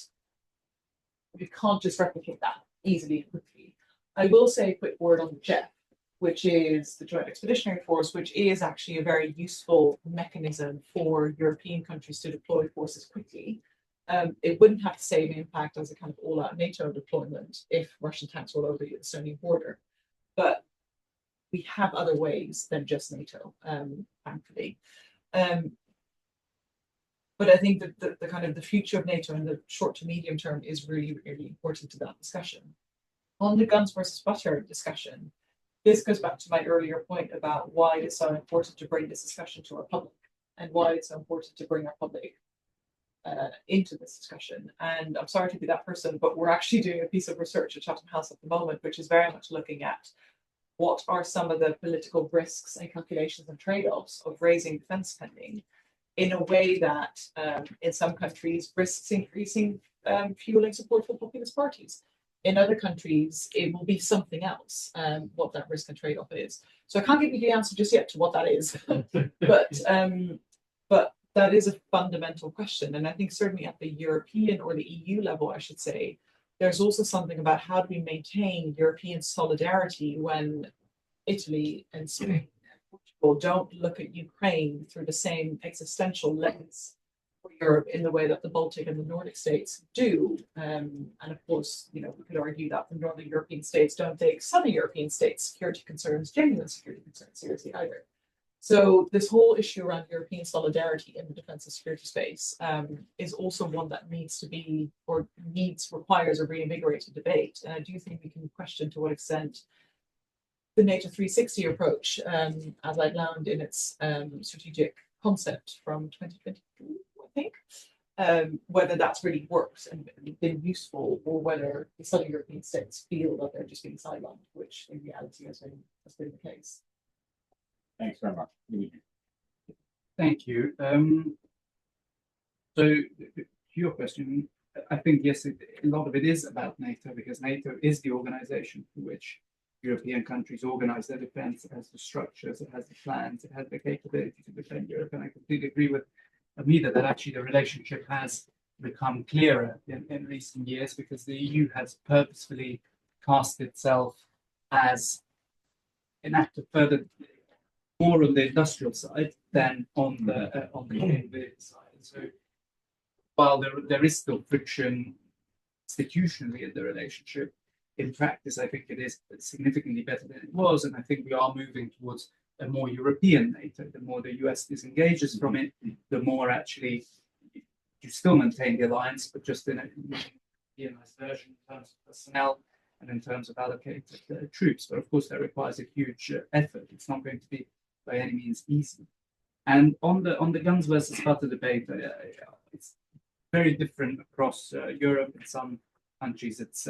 just replicate that easily and quickly. I will say a quick word on the JEF, which is the Joint Expeditionary Force, which is actually a very useful mechanism for European countries to deploy forces quickly. It wouldn't have the same impact as a kind of all-out NATO deployment if Russian tanks were over the Estonian border. But we have other ways than just NATO, thankfully. But I think that the kind of the future of NATO in the short to medium term is really, really important to that discussion. On the guns versus butter discussion, this goes back to my earlier point about why it's so important to bring this discussion to our public and why it's so important to bring our public into this discussion. And I'm sorry to be that person, but we're actually doing a piece of research at Chatham House at the moment, which is very much looking at what are some of the political risks and calculations and trade-offs of raising defense spending in a way that in some countries risks increasing fueling support for populist parties. In other countries, it will be something else, what that risk and trade-off is. So I can't give you the answer just yet to what that is, but that is a fundamental question. And I think certainly at the European or the EU level, I should say, there's also something about how do we maintain European solidarity when Italy and Spain and Portugal don't look at Ukraine through the same existential lens for Europe in the way that the Baltic and the Nordic states do. And of course, you know, we could argue that the Northern European states don't take Southern European states' security concerns, genuine security concerns, seriously either. So this whole issue around European solidarity in the defense and security space is also one that needs to be, or requires a reinvigorated debate. And I do think we can question to what extent the NATO 360 approach, as outlined in its strategic concept from 2022, I think, whether that's really worked and been useful, or whether the Southern European states feel that they're just being sidelined, which in reality has been the case. Thanks very much. Luigi. Thank you. So to your question, I think yes, a lot of it is about NATO, because NATO is the organization for which European countries organize their defense. It has the structures, it has the plans, it has the capability to defend Europe. And I completely agree with Armida that actually the relationship has become clearer in recent years, because the EU has purposefully cast itself as an actor further more on the industrial side than on the capability side. And so while there is still friction institutionally in the relationship, in practice, I think it is significantly better than it was. And I think we are moving towards a more European NATO. The more the US disengages from it, the more actually you still maintain the alliance, but just in a Europeanized version in terms of personnel and in terms of allocated troops. But of course, that requires a huge effort. It's not going to be by any means easy. And on the guns versus butter debate, it's very different across Europe. In some countries, it's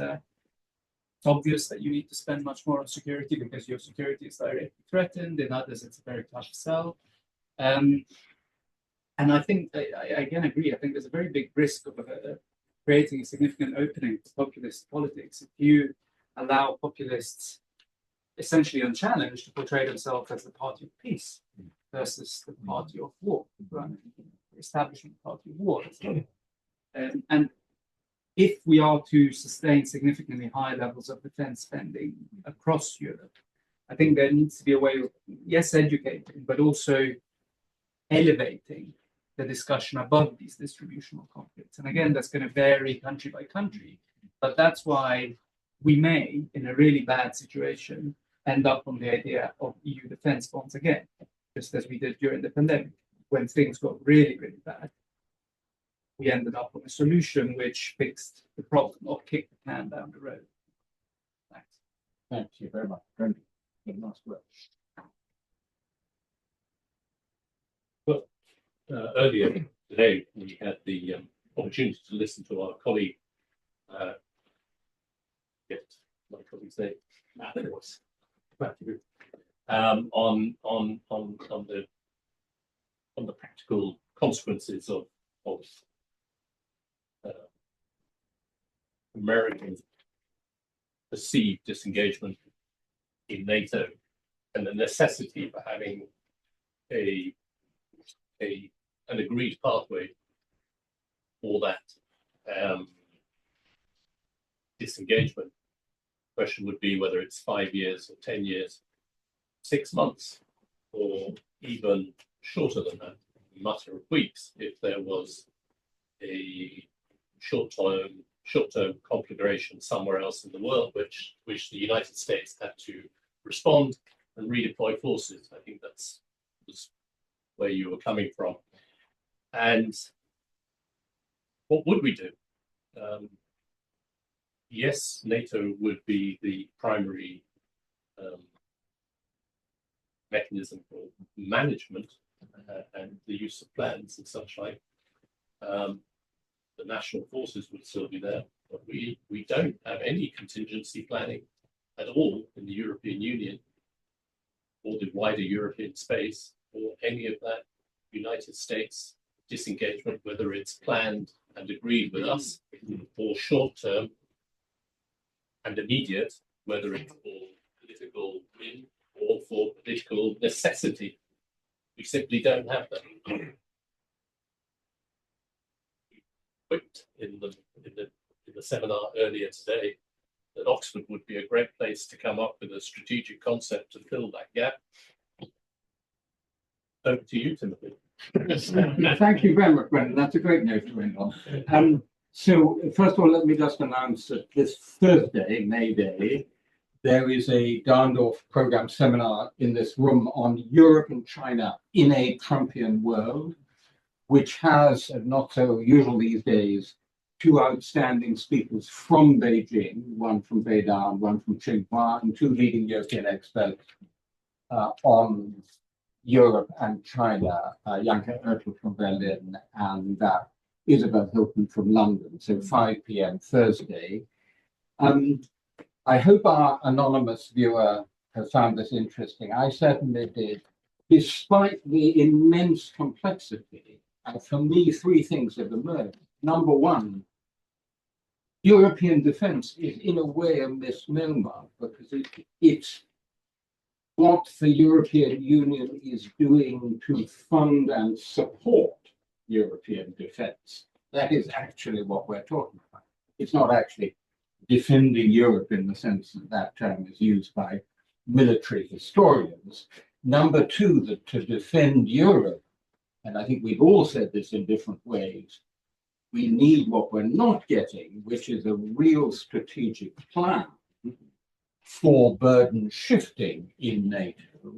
obvious that you need to spend much more on security because your security is directly threatened. In others, it's a very tough sell. And I think I again agree. I think there's a very big risk of creating a significant opening to populist politics if you allow populists essentially unchallenged to portray themselves as the party of peace versus the party of war, right? The establishment party of war. And if we are to sustain significantly high levels of defense spending across Europe, I think there needs to be a way of, yes, educating, but also elevating the discussion above these distributional conflicts. And again, that's going to vary country by country, but that's why we may, in a really bad situation, end up on the idea of EU defense bonds again, just as we did during the pandemic. When things got really, really bad, we ended up on a solution which fixed the problem or kicked the can down the road. Thanks. Thank you very much. Brendan, last word. Well, earlier today, we had the opportunity to listen to our colleague, my colleague's name, on the practical consequences of of American perceived disengagement in NATO and the necessity for having an agreed pathway for that disengagement. The question would be whether it's 5 years or 10 years, 6 months, or even shorter than that, a matter of weeks, if there was a short-term conflagration somewhere else in the world, which the United States had to respond and redeploy forces. I think that's where you were coming from. And what would we do? Yes, NATO would be the primary mechanism for management and the use of plans and such like. The national forces would still be there, but we don't have any contingency planning at all in the European Union or the wider European space or any of that United States disengagement, whether it's planned and agreed with us or short-term and immediate, whether it's for political win or for political necessity. We simply don't have that. In the seminar earlier today that Oxford would be a great place to come up with a strategic concept to fill that gap. Over to you, Timothy. Thank you very much, Brendan. That's a great note to end on. So first of all, let me just announce that this Thursday, May Day, there is a Darndorf program seminar in this room on Europe and China in a Trumpian world, which has, not so usual these days, two outstanding speakers from Beijing, one from Beidou, one from Tsinghua, and two leading European experts on Europe and China, Janke Oertel from Berlin and Isabel Hilton from London, so 5 p.m. Thursday. I hope our anonymous viewer has found this interesting. I certainly did. Despite the immense complexity, for me, three things have emerged. Number one, European defense is in a way a misnomer because it's what the European Union is doing to fund and support European defense. That is actually what we're talking about. It's not actually defending Europe in the sense that that term is used by military historians. Number two, that to defend Europe, and I think we've all said this in different ways, we need what we're not getting, which is a real strategic plan for burden shifting in NATO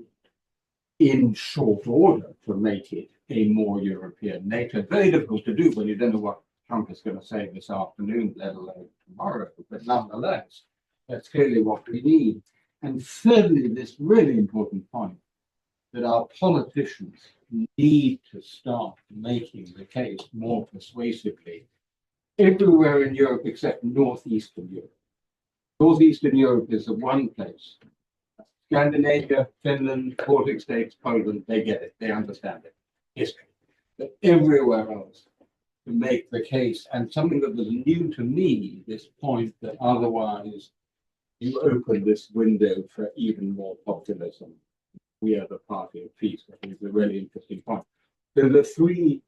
in short order to make it a more European NATO. Very difficult to do when you don't know what Trump is going to say this afternoon, let alone tomorrow, but nonetheless, that's clearly what we need. And thirdly, this really important point that our politicians need to start making the case more persuasively everywhere in Europe except Northeastern Europe. Northeastern Europe is the one place. Scandinavia, Finland, Baltic states, Poland, they get it, they understand it, history. But everywhere else, to make the case, and something that was new to me, this point that otherwise you open this window for even more populism. We are the party of peace. I think it's a really interesting point. So the three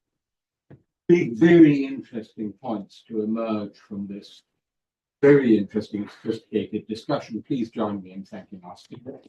big, very interesting points to emerge from this very interesting, sophisticated discussion. Please join me in thanking our speaker.